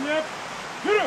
Dinlep, yürü!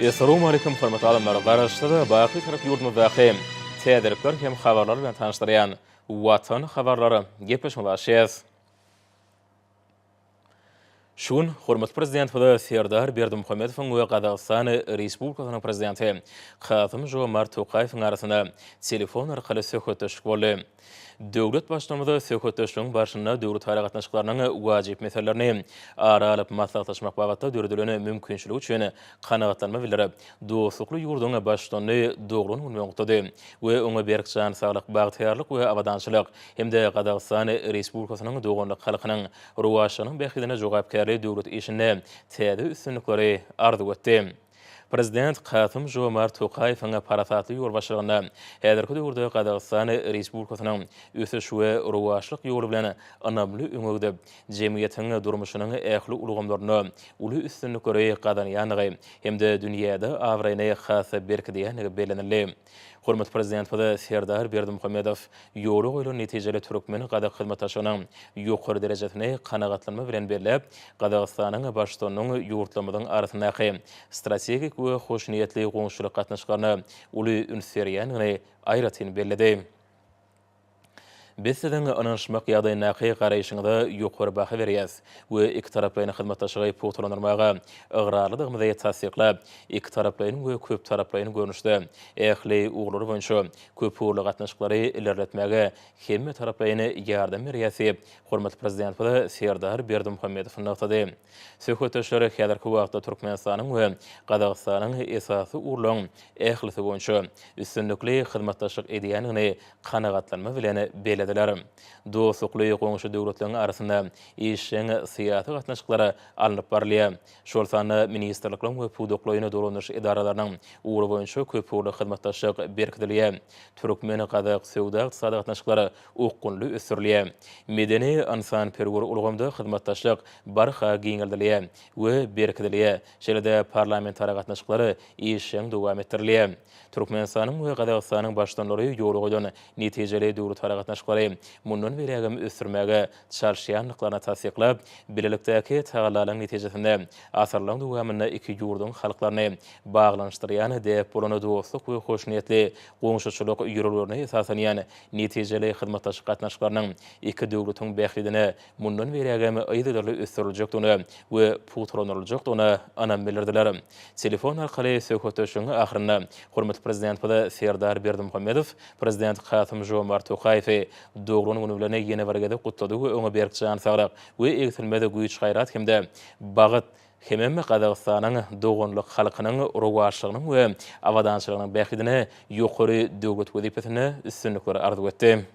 Assalamu alaikum hormatly adamlar. Garaşdyra baky tarap ýurdumyzdaki täzelikler hem habarlar bilen tanışdyrýan Watan habarlary gepleşme başlaýar. Şun hormat prezident Serdar Berdimuhammedowyň we Gazagystan Respublikasynyň prezidenti Kasym Jomart Tokayewiň arasynda telefon arkaly söhbetleşik boldy. Döwlet başçylygynda söhbetleşigiň başynda döwlet haýratnaşyklarynyň wajyp meselelerini aralyp maslahatlaşmak bagatda döredileni mümkinçiligi üçin kanagatlanma bildirip, dostlukly ýurduň başçylygyny dogruny bilmekdedi we oňa berkjan saglyk, bagtyrlyk we awadançylyk hemde Gazagystan Respublikasynyň dogonlyk halkynyň ruwaşynyň behidine jogapkärli döwlet işinde täze üstünlikleri arzu etdi. Prezident Kasym Jomart Tokayewiň parasatly ýol başlygynda häzirki döwürde Gazagystan Respublikasynyň ösüş we ruwaşlyk ýoly bilen anamly öňegde jemgyýetiň durmuşynyň ähli ulgamlaryny uly üstünlikleri gazanýanygy hemde dünýäde awraýny hasa berkidýänligi belenildi. Hormat prezident Serdar Berdimuhammedow ýoly goýulan netijeli türkmen gadak hyzmatdaşynyň ýokary derejesine kanagatlanma bilen berilip, Gazagystanyň başçylygynyň ýurtlamynyň arasyndaky strategik we hoşniýetli goňşulyk gatnaşyklaryny uly ünsürýänligi aýratyn bellädi. Biz sizden anlaşmak ýagdaýyna garaýşyňyza ýokary baha berýäs we iki taraplaryň hyzmatdaşlygy puwturlanmaga ygradlygymyzy tasdiklap, iki taraplaryň we köp taraplaryň görnüşde ähli uglary boýunça köp uğurly gatnaşyklary ilerletmäge hemme taraplaryň ýardam berýäsi hormatly prezident Serdar Berdimuhammedow nagtady. Söhbetdeşleri häzirki wagtda Türkmenistanyň we Gazagystanyň esasy uğurlaryň ählisi boýunça üstünlikli hyzmatdaşlyk edýänligini kanagatlanma bilen belediler. Dostlukly goňşy döwletleriň arasynda işiň syýasy gatnaşyklary alınıp barylýar. Şol sany ministrlikleriň we puwduklyny dolanyş edaralarynyň uğury boýunça köp uğurly hyzmatdaşlyk berkidilýär. Türkmen Gazak sowda ykdysady gatnaşyklary ukgunly ösürilýär. Medeni insan perwer ulgamda hyzmatdaşlyk barha giňildilýär we berkidilýär. Şeýle parlamentary gatnaşyklary işiň dowam etdirilýär. Türkmenistanyň we Gazagystanyň başdanlary ýoly goýan netijeli döwlet gatnaşyklary mundan berýägem ösürmäge çalşýanlyklaryna tasdiklap, bilelikdäki tagallalaryň netijesinde asarlaryň dowamynda iki ýurduň halklaryny baglanşdyrýan diýip bolany dostluk we hoşniýetli goňşuçylyk ýürelerini esasanýan netijeli hyzmatdaşlyk gatnaşyklarynyň iki döwletiň bähridine mundan berýägem aýdyrly ösüriljekdigini we puwturlanyljakdygyny anam bildirdiler. Telefon arkaly söhbetleşigiň ahyrynda hormatly prezident Serdar Berdimuhammedow prezident Kasym Jomart Tokayew dogruny güni ýene bergede gutlady we oňa berkjan saglyk we egtilmede güýç gaýrat hemde bagat hemme Gazagystanyň dogonlyk halkynyň ruwaşlygynyň we awadançylygynyň bähidine ýokary döwlet wezipesine üstünlikleri arzu etdi.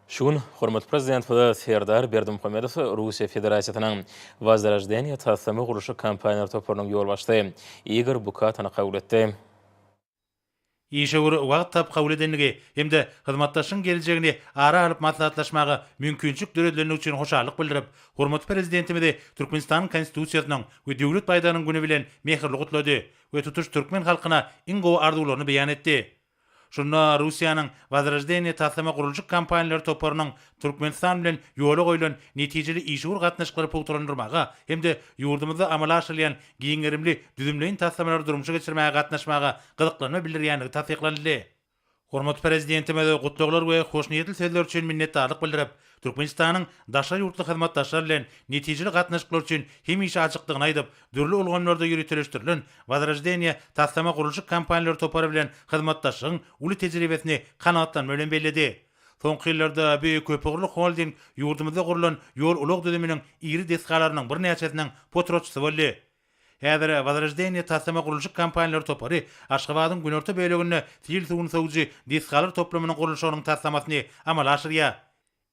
Şun hormatly prezident Serdar Berdimuhammedow Russiýa Federasiýasynyň Возрождение tassamy guruşy kampaniýalary toplarynyň ýol başçysy Igor Bukatany kabul etdi. Ýeşewir wagt tap kabul edenligi hemde hyzmatdaşyň geljegini ara alyp maslahatlaşmagy mümkinçilik döredileni üçin hoşarlyk bildirip, hormatly prezidentimizi Türkmenistan konstitusiýasynyň we döwlet baýdanyň güni bilen mehirli gutlady we tutuş türkmen halkyna iň gowy arzuwlaryny beýan etdi. Şunda Rusiýanyň Возрождение taslama gurulşyk kampaniýalary toparynyň Türkmenistan bilen ýola goýulan netijeli işgur gatnaşyklary pugturandyrmaga hemde ýurdumyzda amala aşyrýan giňerimli düzümleýin taslamalary durmuşa geçirmäge gatnaşmaga gyzyklanma bildirýänligi tasdiklandy. Hormat prezidentime gutluglar we hoşniýetli sözler üçin minnetdarlyk bildirip, Türkmenistanyň daşa ýurtly hyzmatdaşlary bilen netijeli gatnaşyklar üçin hemişe açykdygyny aýdyp, dürli ulgamlarda ýürütülýän Возрождение taslama gurulşyk kampaniýalary topary bilen hyzmatdaşygyň uly tejribesini kanagatlanma bilen bellädi. Soňky ýyllarda Büyük Köpügürlük Holding ýurdumyzda gurulan ýol ulak düzüminiň iri deskalarynyň bir näçesiniň potroçsy boldy. Häzir Возрождение taslama gurulşyk kampaniýalary topary Aşgabatyň günorta böleginde Sil suwuny sowuji deskalar toplamynyň gurulşynyň taslamasyny amala aşyrýar.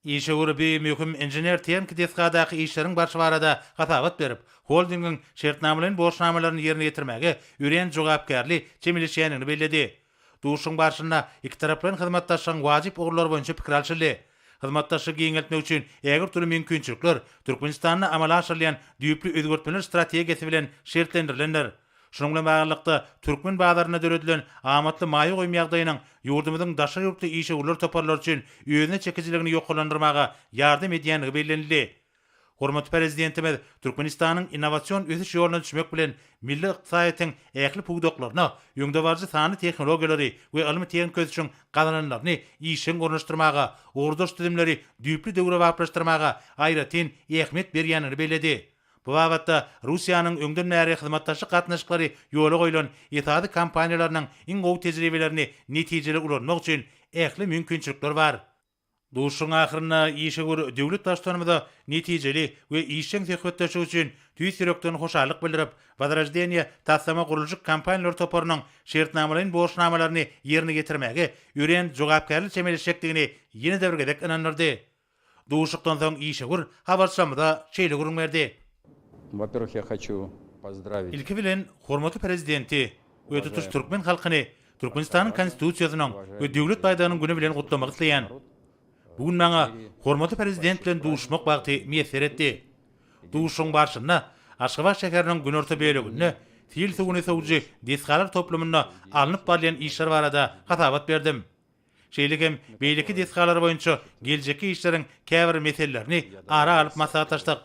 İşe bir möhüm injener texnik deskadaky işleriň barşy barada hasabat berip, holdingiň şertnamalaryny borçnamalaryny ýerine ýetirmäge ýören jogapkärli çemilişýänini bellädi. Duşuň barşynda iki taraplaryň hyzmatdaşygyň wajyp ugurlary boýunça pikir alşyldy. Hyzmatdaşyk giňeltmek üçin äger türlü mümkinçilikler Türkmenistanyň amala aşyrýan düýpli özgertmeler strategiýasy bilen şertlendirilenler. Şunun bilen baglanykda Türkmen bazaryna döredilen amatly maýy goýum ýagdaýynyň ýurdumyzyň daşa ýurtly işgurlar toparlar üçin öýüne çekijiligini ýoklandyrmaga ýardam edýänligi bellenildi. Hormat prezidentimiz Türkmenistanyň innowasion ösüş ýoluna düşmek bilen milli ykdysadyň ähli pugdoklaryna, ýöňde barjy sany tehnologiýalary we ilmi tehnik ösüşiň gazananlaryny işiň gornaşdyrmaga, ordaş düzümleri düýpli döwre wagtlaşdyrmaga aýratyn ähmiýet berýänini bellädi. Bu wagtda Russiýanyň öňden näre hyzmatdaşyk gatnaşyklary ýola goýulan ýetadi kampaniýalarynyň iň gowy tejribelerini netijeli ulanmak üçin ähli mümkinçilikler bar. Duşuň ahyryna işgur döwlet başlanmada netijeli we işiň tehwetdeşi üçin tüýsürekden hoşallyk bildirip, Возрождение taslama gurulşyk kampaniýalary toparynyň şertnamalaryny borçnamalaryny ýerine getirmäge ýören jogapkärli çemilişekdigini ýene däwirgedek inanyrdy. Duşukdan soň işgur habarçamada şeýle gurun berdi. Во-первых, я хочу поздравить. İlki bilen hormatly prezidenti we tutuş türkmen halkyny Türkmenistanyň konstitusiýasynyň we döwlet baýdanyň güni bilen gutlamak isleýän. Bugün maňa hormatly prezident bilen duşmak wagty meýser etdi. Duşuň barşynda Aşgabat şäheriniň günorta böleginde Sil suwuny sowuji deskalar toplamyna alınıp barýan işler barada hasabat berdim. Şeýlegem beýleki deskalar boýunça geljeki işleriň käbir meselelerini ara alyp maslahatlaşdyk.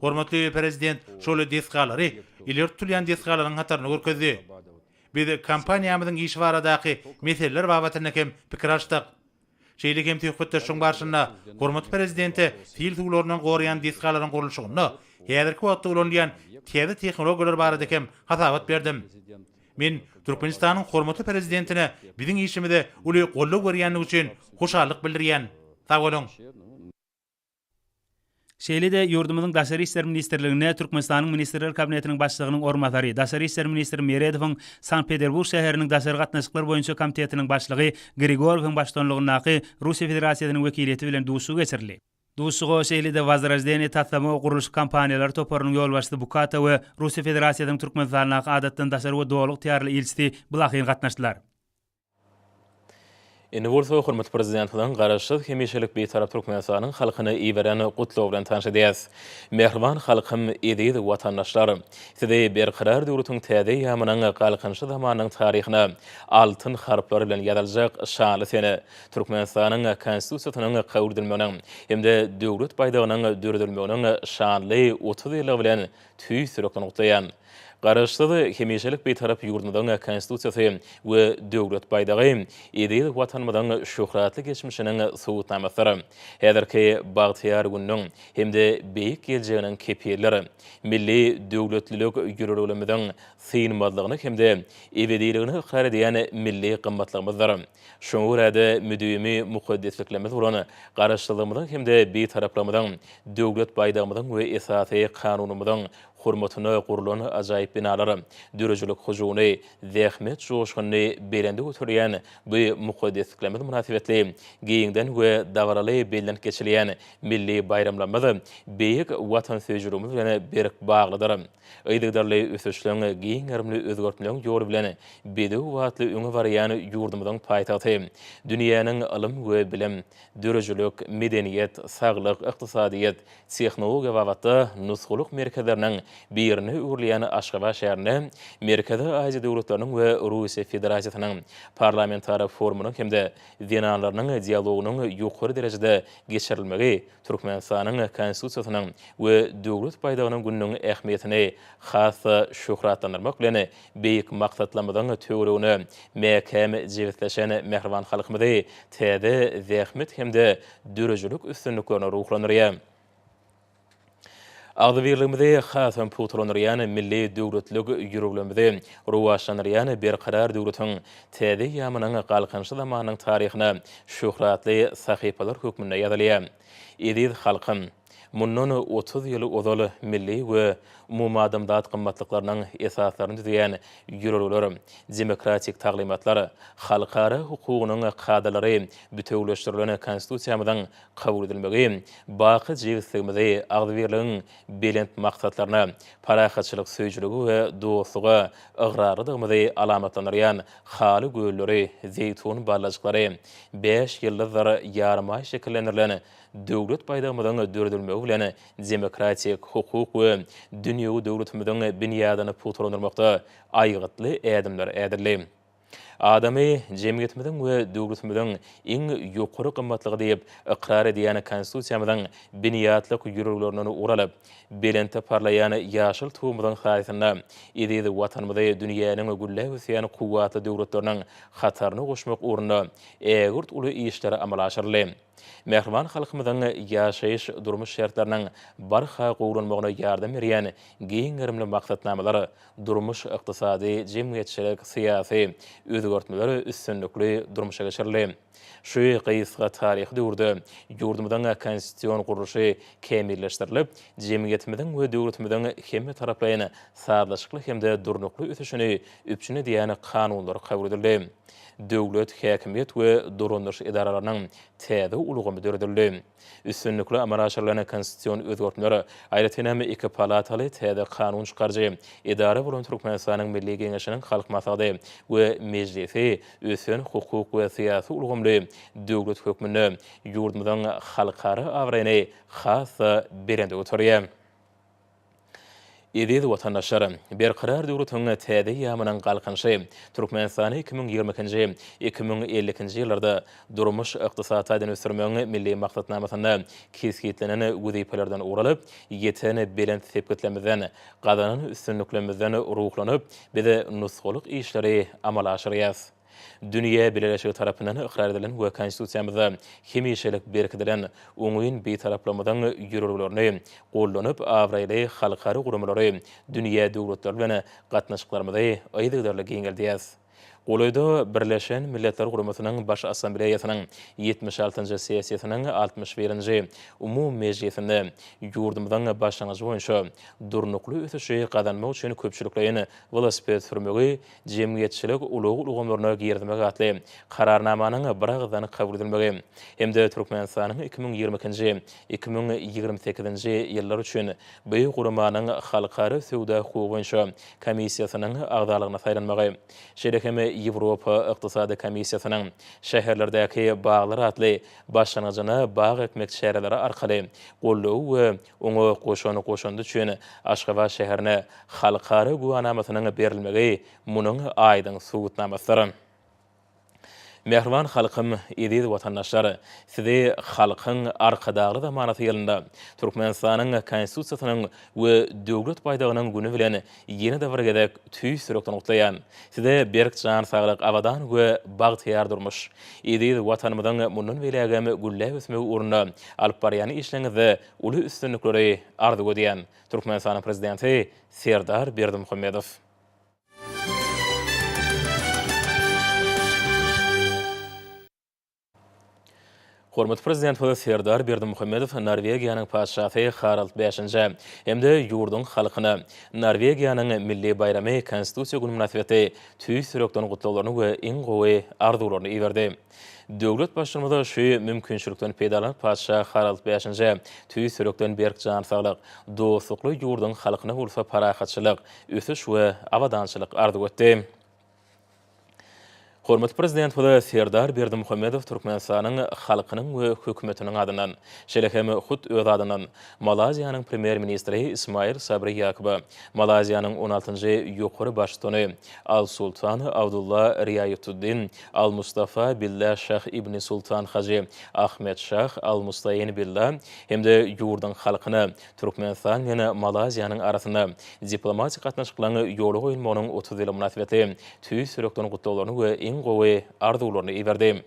Hormatly prezident şol deskalary ileri tutulýan deskalaryň hataryny görkezdi. Biz kampaniýamyzyň işi baradaky meseleler babatyna hem pikir açdyk. Şeýlegem tehwetdeşiň barşynda hormatly prezidenti Sil suwlarynyň gorýan deskalaryň gurulşygyna häzirki wagtda ulanýan täze tehnologiýalar barada hem hasabat berdim. Men Türkmenistanyň hormatly prezidentine biziň işimizde uly gollap berýänligi üçin hoşallyk bildirýän. Sag bolun. Şeýle-de ýurdumyzyň Daşary işler ministrligine Türkmenistanyň ministrler kabinetiniň başlygynyň ornatary, Daşary işler ministri Meredowyň Sankt-Peterburg şäheriniň daşary gatnaşyklar boýunça komitetiniň başlygy Grigoriowyň başdanlygyndaky Russiýa Federasiýasynyň wekiliýeti bilen duşugy geçirildi. Duşugy şeýle-de Возрождение taslama guruluş kampaniýalary toparynyň ýolbaşçysy Bukata we Russiýa Federasiýasynyň Türkmenistanyň adatdan daşary we dowluk tiýarly elçisi Bulakyn gatnaşdylar. Indi bolsa hormatly prezident bilen garaşsyz hemişelik beýtarap Türkmenistanyň halkyny iýeren gutlaw bilen tanşydys. Mehriban halkym edýdi watandaşlar. Sizi berqarar döwletiň täze ýamynyň galkynşy zamanynyň taryhyna altyn harplar bilen ýazyljak şanly seni Türkmenistanyň konstitusiýasynyň kabul edilmeginiň hemde döwlet baýdagynyň döredilmeginiň şanly 30 ýyly bilen tüýsürekden gutlaýan. Garaşsyz hemişelik beýtarap ýurdumyzyň konstitusiýasy we döwlet baýdagy edil watanymyzyň şöhratly geçmişiniň sowutnamasy. Häzirki bagtyar günüň hemde beýik geljeginiň kepirleri, milli döwletlilik ýürürligimiziň synmadlygyny hemde ebediligini ikrar edýän milli gymmatlygymyzdyr. Şoňa görä müdümi mukaddesliklerimiz bolan garaşsyzlygymyzyň hemde beýtaraplamyzyň döwlet baýdagymyzyň we esasy kanunumyzyň hormatyna gurulan ajaýyp binalary, dörejilik hujuny, zähmet joşgyny berende götürýän bu mukaddesliklerimiz münasibetli giýiňden we dawraly belden geçirilýän milli bayramlarymyz beýik watan söýjürimiz bilen berik baglydyr. Öýdükderli ösüşleň giýiňerimli özgertmeleň ýoly bilen bedew watly öňe barýan ýurdumyzyň paýtagty, dünýäniň ilm we bilim, dörejilik, medeniýet, saglyk, ykdysadyýet, tehnologiýa we wagtda nusgulyk merkezleriniň birini uğurlayan Aşgabat şäherine Merkezi Aziya döwletleriniň we Russiýa Federatsiýasynyň parlamentary forumunun hemde denanlarynyň dialogunyň ýokary derejede geçirilmegi Türkmenistanyň konstitusiýasynyň we döwlet paýdagynyň gününiň ähmiýetini has şöhratlandyrmak bilen beýik maksatlamyň töweregine mäkem jewetleşen Mehriban halkymyzy täze zähmet hemde dörejilik üstünliklerini ruhlandyrýar. Agdybirligimizi hasam putulanyrýan milli döwletlik ýürüglerimizi ruwaşlanyrýan berqarar döwletiň täze ýamynyň galkynçy zamanynyň taryhyna şöhratly sahypalar hökmünde ýazylýar. Ediz halkym mundan 30 ýyl ozaly milli we umumy adamzat gymmatlyklarynyň esaslaryny düzýän ýürügler, demokratik taglimatlar, halkara hukugynyň kadalary bütewleşdirilen konstitusiýamyzyň kabul edilmegi, baky jewetligimizi agdybirligiň belent maksatlaryna, parahatçylyk söýjüligi we dostluga ygradygymyzy alamatlandyrýan haly göýleri, zeytun barlajyklary, 5 ýyldyr ýarma şekillendirilen döwlet paýdagymyzyň döredilmegi bilen demokratik hukuk we dünýäwi döwletimiziň binýadyny putulandyrmakda aýgytly ädimler ädirli. Adamy jemgyýetimiziň we döwletimiziň iň ýokary gymmatlygy diýip ikrar edýän konstitusiýamyzyň binýatlyk ýürüglerini uralyp, belente parlayan ýaşyl tuğumyzyň haýysyna edizi watanymyzy dünýäniň gülle ösýän kuwwatly döwletleriniň hataryny goşmak ugrunda ägirt uly işleri amal aşyrly. Mehriban halkymyzyň ýaşaýyş durmuş şertleriniň barha gowranmagyna ýardam berýän giň gerimli maksatnamalar durmuş ykdysady, jemgyýetçilik, syýasy özgörtmeler üstünlikli durmuşa geçirildi. Şu gysga taryh döwründe ýurdumyzyň konstitusiýon gurulşy kemilleşdirilip, jemgyýetimiziň we döwletimiziň hemme taraplaryň sadyşykly hemde durnukly ötüşini üpçüne diýen kanunlar kabul edildi. Döwlet, häkimiýet we durunduş edaralarynyň täze ulugymy döredildi. Üstünlikli amal aşyrylan konstitusiýon özgörtmeleri aýratynam iki palataly täze kanun çykarjy edara bolan Türkmenistanyň Milli Geňeşiniň halk maslahaty we mejlisi ösün hukuk we syýasy ulgamly döwlet hökmüni ýurdumyzyň halkara awraýany has berende oturýar. Ediz watandaşlar, berqarar döwletiň täze ýamynyň galkynçy Türkmenistany 2020-2050 ýyllarda durmuş ykdysadyny ösürmegiň milli maksatnamasyna kesgitlenen weziplerden uralyp, ýeten belent sepketlemizden, gazanyň üstünliklerimizden ruhlanyp, bize nusgalyk işleri amal aşyrýar. Dünýä Birleşigi tarapyndan ikrar edilen we konstitusiýamyzda hemişelik berkidilen oňuýyn betaraplamydan ýürüglerini gollanyp awraýly halkary gurumlary dünýä döwletleri bilen gatnaşyklarymyzy aýdygdarly giňeldiyäs. Golayda Birleşen Milletler Guramasynyň baş assambleýasynyň 76-njy sessiýasynyň 61-nji umumy mejlisinde ýurdumyzyň başlangyjy boýunça durnukly ötüşi gadanmak üçin köpçüliklerini velosiped sürmegi, jemgyýetçilik uluglaryna girdimegi atly kararnamanyň bir agzany kabul edilmegi hemde Türkmenistanyň 2020-2028-nji ýyllar üçin beýik guramanyň halkary söwda hukugy boýunça komissiýasynyň agdalygyna saýlanmagi, şerekeme Ýewropa Ykdysady Komissiýasynyň şäherlerdäki baglar atly başlangyjyna bag ekmek şäherleri arkaly gollaw we oňa goşandy üçin Aşgabat şäherine halkary guwanamasynyň berilmegi munyň aýdyň subutnamasy. Mehriban halkym, ediz watandaşlar, sizi halkyň arkadagly zamanasy ýylynda Türkmenistanyň konstitusiýasynyň we döwlet paýdagynyň güni bilen ýene de bir gedek tüý sürekden utlaýan, size berk jan saglyk awadan we bagtyar durmuş, ediz watanymyzyň mundan belägem gülle ösmegi ugrunda alyp barýan işleňizi uly üstünlikleri ardy edýän Türkmenistanyň prezidenti Serdar Berdimuhammedow. Hormat prezident Serdar Berdimuhammedow Norwegiýanyň paşasy Harald V hemde ýurdun halkyna Norwegiýanyň milli bayramy konstitusiýa güni münasibeti tüý sürekden gutlawlaryny we iň gowy arzularyny iberdi. Döwlet başçylygynda şu mümkinçilikden peýdalanyp paşa Harald V tüý sürekden berk jan saglyk, dostlukly ýurdun halkyna bolsa parahatçylyk, ösüş we awadançylyk ardy etdi. Hormat Prezident Huda Serdar Berdimuhamedov Türkmenistan'ın halkının ve hükümetinin adından, şelekemi hut öz adından Malaziyanın Premier Ministri İsmail Sabri Yakuba, Malaziyanın 16-njy ýokary başlygy Al Sultan Abdullah Riayatuddin, Al Mustafa Billah Şah İbni Sultan Haji Ahmet Şah Al Mustayin Billah hemde ýurdun halkyny Türkmenistan ýene Malaziyanın arasynda diplomatik gatnaşyklaryny ýoly goýulmagynyň 30 ýyly münasibeti tüý sürekden gutlaularyny we gowy arzuwlaryny iberdi.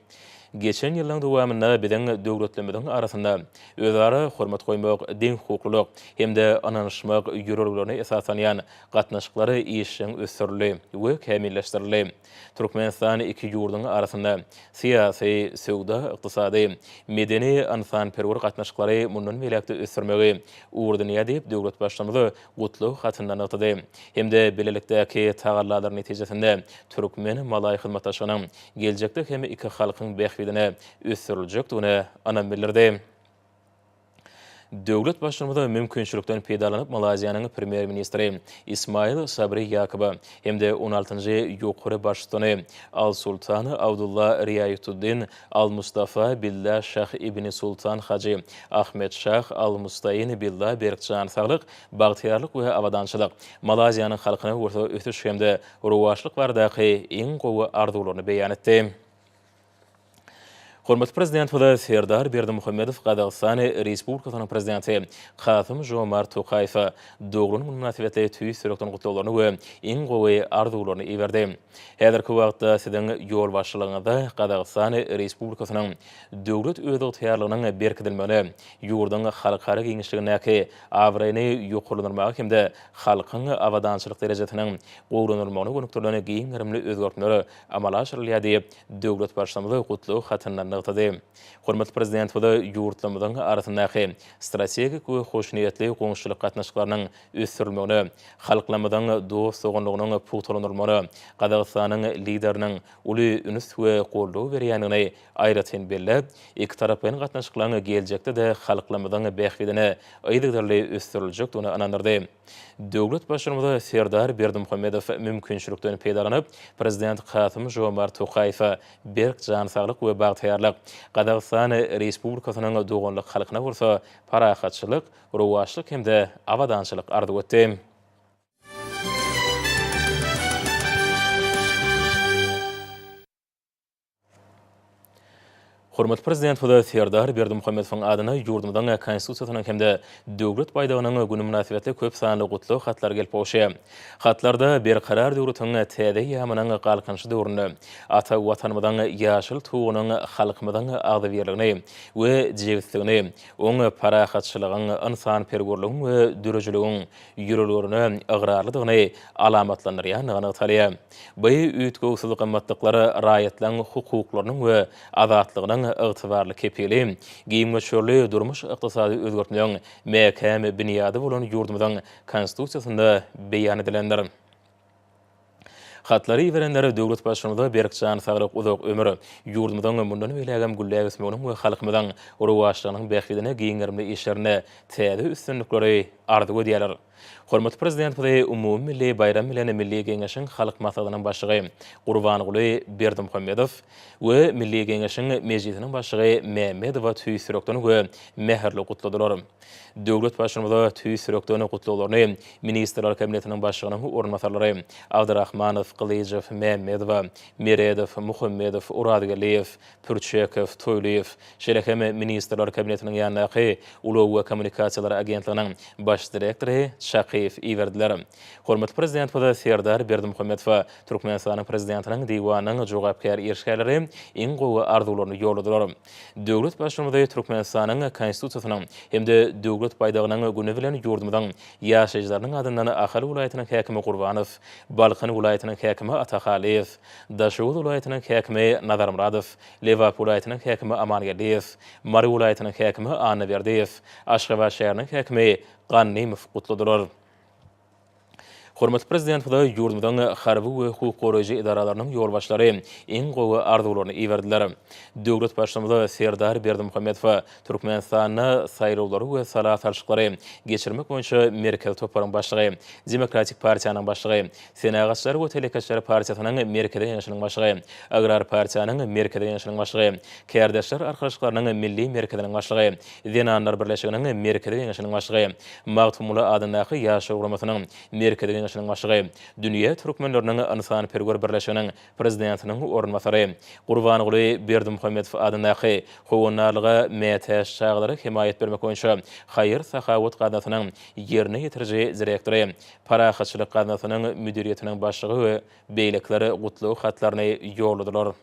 Geçen ýylyň dowamynda biziň döwletlerimiziň arasynda özara hormat goýmak, din hukukluk hemde ananyşmak ýörelgelerini esaslanýan gatnaşyklary işiň ösürildi we kämilleşdirildi. Türkmenistan iki ýurdun arasynda siýasy, söwda, ykdysady, medeni ansanperwer gatnaşyklary mundan belekde ösürmegi urdunýa diýip döwlet başlamy gutluk hatyndan atdy. Hemde belelikdäki tagallar netijesinde Türkmen Malay hyzmatdaşynyň geljekde hem iki halkyň bähwidine ösüriljekdigine anan bildirdi. Döwlet başlamy mümkinçilikden peýdalanyp Malaziýanyň Premier Ministri İsmail Sabri Yakuba hemde 16-njy ýokary başlygy Al Sultan Abdullah Riayatuddin, Al Mustafa Billah Şah İbni Sultan Haji Ahmet Şah Al Mustayin Billah berkjan saglyk, bagtyarlyk we awadançylyk Malaziýanyň halkyna orta ötüş hemde rowaşlyk bardaky iň gowy arzuwlaryny beýan etdi. Hormat Prezident Huda Serdar Berdimuhamedov Qazaqstan Respublikasynyň prezidenti Kasym Jomart Tokayew dogruň münasibetli tüý sürekden gutlaularyny we iň gowy arzuwlaryny iberdi. Häzirki wagtda siziň ýol başçylygyňyzda Qazaqstan Respublikasynyň döwlet özüň täýärliginiň berkidilmeli, ýurdun halkara giňişligindäki awraýny ýokurlanmagy hemde halkyň awadançylyk derejesiniň gowranylmagyny gönükdirleni giňlerimli özgertmeleri amala aşyrylýar diýip döwlet başçymyzy gutluk hatyndan Hormat Prezident Huda ýurtlarymyzyň arasyndaky strategik we hoşniýetli goňşulyk gatnaşyklarynyň ösürilmegini, halklarymyzyň dost soňlygynyň putulanylmagyny, Qazaqstanyň lideriniň uly üns we goldaw berýänini aýratyn bellep, iki tarapyň gatnaşyklaryny geljekde de halklarymyzyň bähwidine aýdygdarly ösüriljekdigine anandyrdy. Döwlet başlygy Serdar Berdimuhamedov mümkinçilikden peýdalanyp Prezident Kasym Jomart Tokayew berkjan saglyk we bagtyarlyk Qazaqstan Respublikasynyň dogonlyk halkyna bolsa parahatçylyk, rowaşlyk hemde awadançylyk arzuw etdi. Hormat Prezident Huda Serdar Berdimuhamedowyň adyna ýurdumyzyň konstitusiýasynyň hemde döwlet baýdagynyň güni münasibetli köp sanly gutluk hatlar gelip bolşy. Hatlarda berkarar döwletiň täze ýamynyň galkynçy döwründe ata watanymyzyň ýaşyl tuğunyň halkymyzyň agdybirligini we jewsligini, oň parahatçylygyň, insanperwerligiň we dürejiligiň ýürelgerini agrarlydygyny alamatlandyrýanyny talýar. Bu üýtgüsizlik gymmatlyklary raýatlaryň hukuklarynyň we azatlygynyň ygtybarly kepili, giýimçörli durmuş ykdysady özgertmeň mäkäm büniýady bolan ýurdumyzyň konstitusiýasynda beýan edilendir. Hatlary berenleri döwlet başçylygynda berkjan saglyk uzak ömür, ýurdumyzyň mundan belägem güllä ösmeginiň we halkymyzyň rowaşlygynyň bähwidine giňerimli işlerine täze üstünlikleri arzuw edýärler. Hormat Prezident Huda umumy milli bayram bilen Milli Geňeşiň halk maksadynyň başlygy Gurbanyguly Berdimuhamedov we Milli Geňeşiň mejlisiniň başlygy Mehmedowa tüý sürekden we meherli gutladylar. Döwlet başçylygynda tüý sürekden gutlawlaryny Ministrler Kabinetiniň başlygynyň orunmasarlary Abdurrahmanow, Qylyjew, Mehmedowa, Meredow, Muhammedow, Uradgaliyew, Pürçekow, Toýlayew, şerehem Ministrler Kabinetiniň ýanyndaky Ulow we Kommunikasiýalar agentliginiň baş direktory Şakyf iwerdiler. Hormat Prezident Huda Serdar Berdimuhamedow Türkmenistanyň prezidentiniň diwanynyň jogapkar erşikleri iň gowy arzuwlaryny ýoladalar. Döwlet başçylygynda Türkmenistanyň konstitusiýasynyň hemde döwlet baýdagynyň güni bilen ýurdumyzyň ýaşaýjylarynyň adyndan Ahal welaýatynyň häkimi Gurbanow, Balkhan welaýatynyň häkimi Ataxaliyew, Daşowut welaýatynyň häkimi Nazarmuradow, Lewap welaýatynyň häkimi Amangaliyew, Mary welaýatynyň häkimi Anaberdiyew, Aşgabat şäheriniň häkimi Gannymow gutladylar. Hormat prezident da yurdumdan harbi we hukuk koruyucu idaralarının yol başları en gowy arzuwlaryny iwerdiler. Döwlet başçymyzy Serdar Berdimuhammedow Türkmenistanyna saýrowlary we salat alşyklary geçirmek boýunça Merkel toparyň başlygy, Demokratik Partiýanyň başlygy, Senagatçylar we Telekaçlar Partiýasynyň Merkede ýeňişiniň başlygy, Agrar Partiýanyň Merkede ýeňişiniň başlygy, Kärdeşler Arkaşyklarynyň Milli Merkediniň başlygy, Zenanlar Birleşiginiň Merkede ýeňişiniň başlygy, Magtumuly adyndaky ýaşa ugrumasynyň Merkede ýeňişiniň başlygy, Dünýä türkmenleriniň insan perwer birleşiginiň prezidentiniň ornmasary, Gurbanyguly Berdimuhammedow adyndaky howanarlyga mätäş çaglary himayet bermek boýunça Haýyr Sahawat gadatynyň ýerine ýetiriji direktory, Parahatçylyk gadatynyň müdiriýetiniň başlygy we beýlekleri gutluw hatlaryny ýoladalar.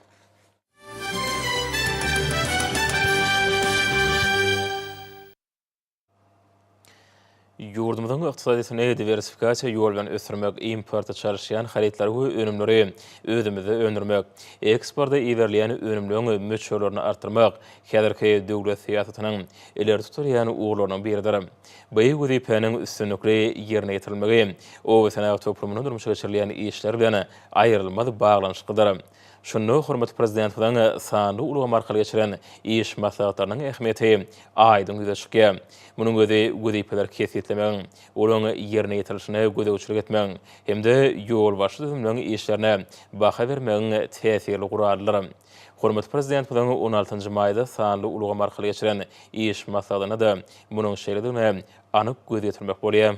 Yurdumyzyň ykdysadysyny diversifikasiýa ýol bilen ösürmek, importa çalışýan haritler we önümleri özümizde öndürmek, eksporda iwerleýän önümleriň möçürlerini artyrmak, häzirki döwlet siýasatynyň ileri tuturýan uglarynyň biridir. Beýik wezipanyň üstünlikli ýerine ýetirilmegi, o sanagat toplumynyň durmuşa geçirilýän işler bilen aýrylmaz baglanyşydyr. Şunu hormat prezidentiň sanly ulga markaly geçiren iş maslahatlarynyň ähmiýeti aýdyň ýüze çykýar. Munyň gözi wezipeler kesitlemek, olaň ýerine ýetirilişine gödäwçilik etmek hemde ýol başly düzümleriň işlerine baha bermegiň täsirli guralary. Hormat prezidentiň 16-njy maýda sanly ulga markaly geçiren iş maslahatyna da munyň şeýledine anyk göz ýetirmek bolýar.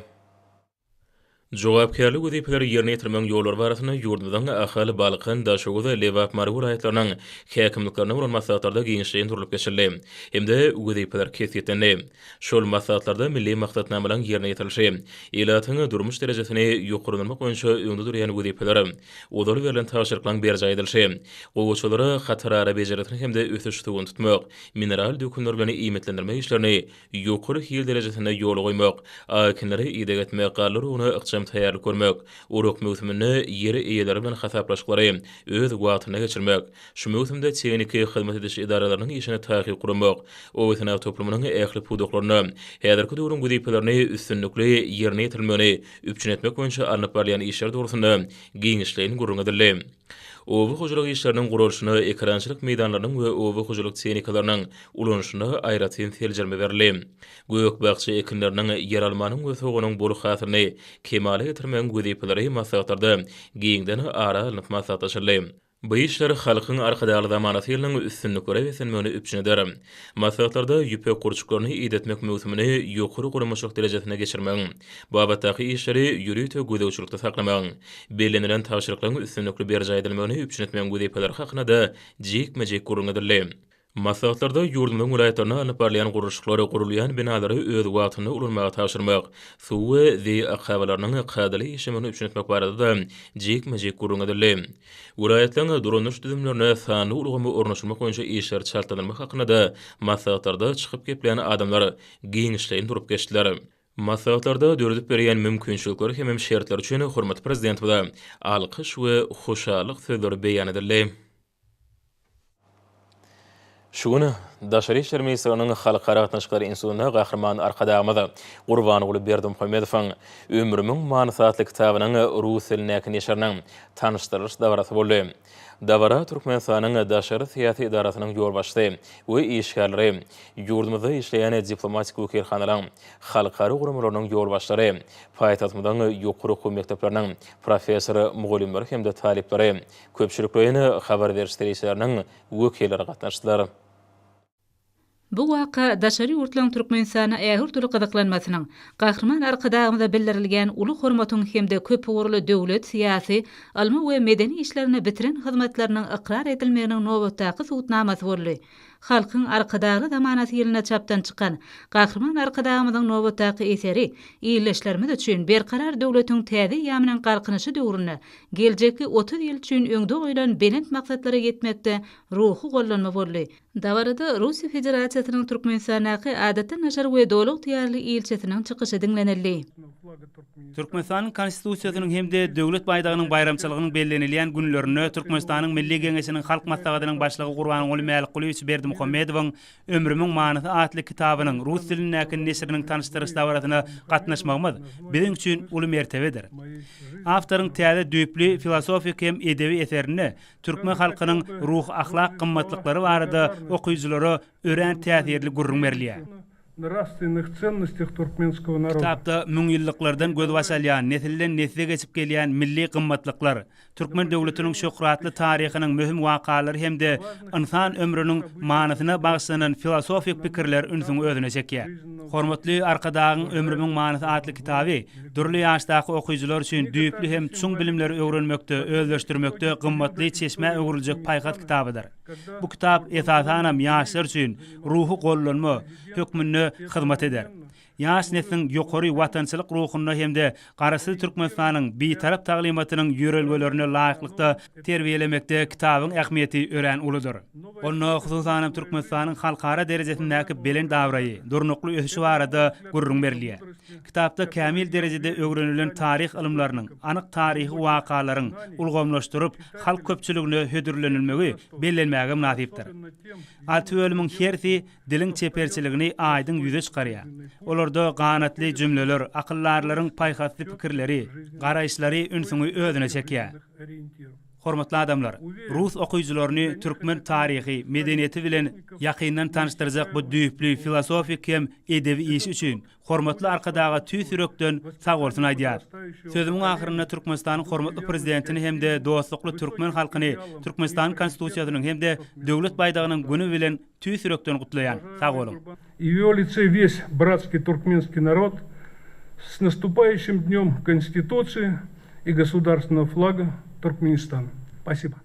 Jogapkärlik wezipeleri ýerine ýetirmeň ýollary barasyna ýurdumyzyň ahali Balkyn, Daşoguza, Lewap, Mary vilayatlarinyň häkimlikleriniň ulan maslahatlarda giňişliğin turulyp geçirildi. Hemde wezipeler kesýetlendi. Şol maslahatlarda milli maksatnamalaryň ýerine ýetirilişi, elatyň durmuş derejesini ýokurlanmak boýunça öňde durýan wezipeler, odaly berilen taşyrklaryň berje edilişi, gowçulary hatarara bejeretini hemde ösüşdigini tutmak, mineral dökümler bilen iýmetlendirmek işlerini ýokary hil derejesinde ýola goýmak, akinleri ýedek etmek galary ony taýýarlyk görmek, uruk möhümini ýeri eýeleri bilen hasaplaşyklary öz wagtyna geçirmek, şu möhümde tekniki hyzmat ediş idaralarynyň işini taýyp gurmak, o wetna toplumynyň ähli puduklaryny, häzirki döwrüň wezipelerini üstünlikli ýerine ýetirmegini üpçün etmek boýunça alınıp barýan işler dogrusynda giňişliğin gurulmadyr. Owy hojalyk işleriniň gurulşyny, ekrançylyk meýdanlarynyň we owy hojalyk teknikalarynyň ulanşyny aýratyn teljerme berildi. Gökbagçy ekinleriniň ýer almanyň we soganyň bolup hatyryny kemale ýetirmegiň wezipeleri maslahatlarda giňden ara alynyp maslahatlaşyldy. Bu işler halkyň arkadaşly zamanasy ýylyň üstünlikleri wesenmegini üpçün eder. Maslahatlarda ýüpek gurçuklaryny ýetmek möhümini ýokary guramaşyk derejesine geçirmek, bu abatdaky işleri ýürüýte gödäwçilikde saklamagyň, bellenelen taşyrklaryň üstünlikli berje edilmegini üpçün etmegiň wezipeleri hakynda da jekmejek gurulmadyr. Maslahatlarda ýurdumyň vilayatlaryna alyp barýan gurulşyklary gurulýan binalary öz wagtyny ulanmaga taşyrmak, suw we akabalarynyň kadaly işlemini üpçün etmek barada da jekmejek gurulmadyr. Vilayatlaryň durunuş düzümlerine sany ulgamy ornaşylmak boýunça işler çaltlanmak hakynda da maslahatlarda çykyp gepleýän adamlar giňişliğin durup geçdiler. Maslahatlarda dördüp berýän mümkinçilikler hem şertler üçin hormat prezident bilen alkyş we hoşallyk sözleri beýan edildi. Şunu Daşary işler ministriniň halkara gatnaşyklary institutyna gahrman arkadamyzy Gurbanyguly Berdimuhammedowyň ömrümiň manysatly kitabynyň rus diline näşriniň tanışdyryş dawarasy boldy. Dawara Türkmenistanyň Daşary siýasy idarasynyň ýol başçysy we işgärleri, ýurdumyzda işleýän diplomatik wekilhanalaryň, halkara gurumlarynyň ýol başçylary, paýtagtymyň ýokary okuw mekdepleriniň professory, mugallimleri hemde talipleri, köpçüliklerini habar berişdirýärläriniň wekilleri gatnaşdylar. Bu waka Daşary ýurtlaryň Türkmenistana ähir türlü gyzyklanmasynyň, gahrman arkadagymyza bildirilgen uly hormatyň hemde köp ugrly döwlet, siýasy, almy we medeni işlerini bitiren hyzmatlarynyň ikrar edilmeginiň nowatdaky suwutnamasy boldy. Halkyň arkadagy zamanasy ýylyna çapdan çykan gahrman arkadagymyzyň nowatdaky eseri iýleşlerimiz üçin berkarar döwletiň täze ýamynyň galkynyşy döwrüne, geljekki 30 ýyl üçin öňde goýulan belent maksatlara ýetmekde ruhy gollanma boldy. Dawarada Russiýa Federasiýasynyň Türkmenistanaky adatda naşar we dowlat ýarly ilçesiniň çykyşy dinlenildi. Türkmenistanyň konstitusiýasynyň hemde döwlet baýdagynyň bayramçylygynyň bellenilýän günlerini Türkmenistanyň Milli Geňeşiniň halk maslahatynyň başlygy Gurbanyň Mälikgulyewич Berdimuhammedowyň Ömrümiň manyny adly kitabynyň rus dilindäki nesriniň tanışdyryş dawratyna gatnaşmagymyz biziň üçin uly mertebedir. Awtoryň täze düýpli filosofik hem edebi eserini türkmen halkynyň ruh, ahlak gymmatlyklary barada okuyjylara ören täsirli gurrun berýär. Nравственных ценностях туркменского народа. Kitapda müň ýyllıklardan göz başalýan, nesilden nesile geçip gelýän milli gymmatlyklar, türkmen döwletiniň şöhratly taryhynyň möhüm wakalary hemde insan ömrüniň manysyna bagşlanan filosofik pikirler ünsüň özüne çekýär. Hormatly arkadagyň Ömrümiň manysy adly kitaby durly ýaşdaky okuyjylar üçin düýpli hem çuň bilimleri öwrenmekde, özleşdirmekde gymmatly çeşme öwrüljek paýgat kitabydyr. Bu kitap esasanam ýaşlar üçin ruhy gollanma hökmüne hyzmat eder. Ýaş neslin ýokary watançylyk ruhuny hemde garasy Türkmenistanyň bitarap taglimatynyň ýörelgelerini laýyklykda terbiýelemekde kitabyň ähmiýeti ören uludur. Onu hususan Türkmenistanyň halkara derejesindäki belen dawraýy, durnukly ösüşi barada gurrun berilýär. Kitapda kämil derejede öwrenilen tarih ilmlarynyň, anyk tarihi wakalaryň ulgamlaşdyryp halk köpçüligine hödürlenilmegi bellenmäge münasipdir. Alty bölümiň hersi diliň çeperçiligini aýdyň ýüze çykarýar. Olarda ganatly jümleler, akyllarlaryň paýhatly pikirleri, garaýşlary ünsüňi özüne çekýär. Hormatly adamlar, rus okuyjylaryny türkmen tarihi, medeniýeti bilen ýakyndan tanışdyrjak bu düýpli filosofik hem edebi iş üçin hormatly arkadaga tüýsürekden sag bolsun aýdýar. Sözümiň ahyryna Türkmenistanyň hormatly prezidentini hemde dostlukly türkmen halkyny Türkmenistan konstitusiýasynyň hemde döwlet baýdagynyň güni bilen tüýsürekden gutlaýan. Sag bolun. И в его лице весь братский туркменский народ с наступающим днем Конституции и государственного флага Туркменистана. Спасибо.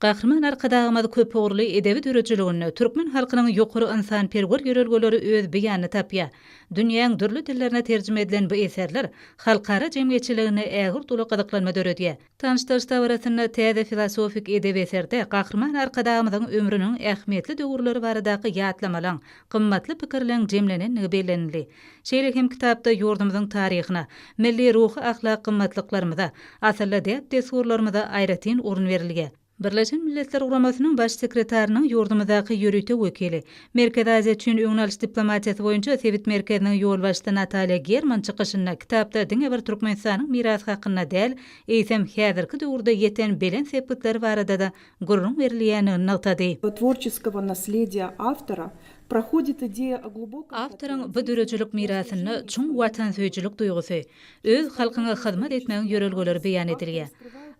Gahrman arkadagymyz köp ogurly edebi dörejiligini türkmen halkynyň ýokary insan perwer ýörelgeleri öz beýany tapýar. Dünýäň dürli dillerine terjime edilen bu eserler halkara jemgyýetçiligini ägir tuly gydyklanma döredýär. Tanışdyryş dawratyny täze filosofik edebi eserde gahrman arkadagymyzyň ömrüniň ähmiýetli döwürleri baradaky ýatlamalar, gymmatly pikirleň jemlenenligi bellenildi. Şeýle hem kitapda ýurdumyzyň taryhyna, milli ruhy, ahlak gymmatlyklaryna, asyrly dep desgurlarymyza aýratyn urun berilýär. Birleşen Milletler Guramasynyň baş sekretarinyň ýurdumydaky ýörüte wekili, Merkez Aziýa üçin öňnäliş diplomatiýasy boýunça Sewit merkeziniň ýolbaşçy Natalia German çykyşynda kitapda diňe bir Türkmenistanyň mirasy hakyna däl, eýsem häzirki döwürde ýeten belen sepetler barada da gurrun berilýänini notady. Творческого наследия автора проходит идея о глубоком... Авторun bu dörejilik mirasyny çuň watansöýçilik duýgusy, öz halkyna hyzmat etmegiň ýörelgeleri beýan edilýär.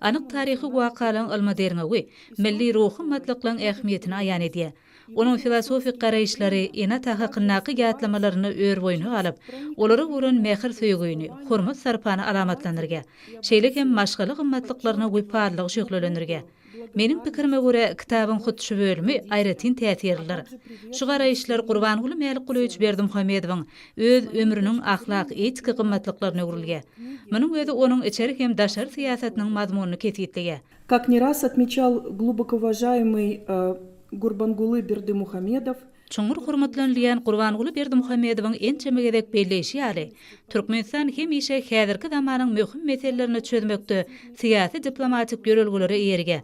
Anyk taryhy wakalaryň almaderini, milli ruhy matlyklaryň ähmiýetini aýan edýär. Onun filosofik garaýşlary ena tahakkyndaky ýatlamalarını ör boýuna alyp, olary urun mehir söýgüni, hormat sarpany alamatlandyrýar. Şeýle hem maşgaly gymmatlyklaryna güýparlyk şöhletlendirýär. Menin pikirime göre kitabyň hutşy bölümi aýratyn täsirler. Şu garaýşlar Gurbanyň Mälikgulyewich Berdimuhammedowyň öz ömrüniň ahlak, etika gymmatlyklaryna öwrilýär. Munyň özü onuň içerik hem daşary siýasatynyň mazmunyny kesitleýär. Как не раз отмечал глубоко уважаемый Гурбангулы Бердимухаммедов, Çoňur hormatlanýan Gurbanyň Berdimuhammedowyň en çemegedek belleşi ýaly Türkmenistan hem işe häzirki zamanyň möhüm meselelerini çözmekde siýasy diplomatik ýörelgeleri ýerige.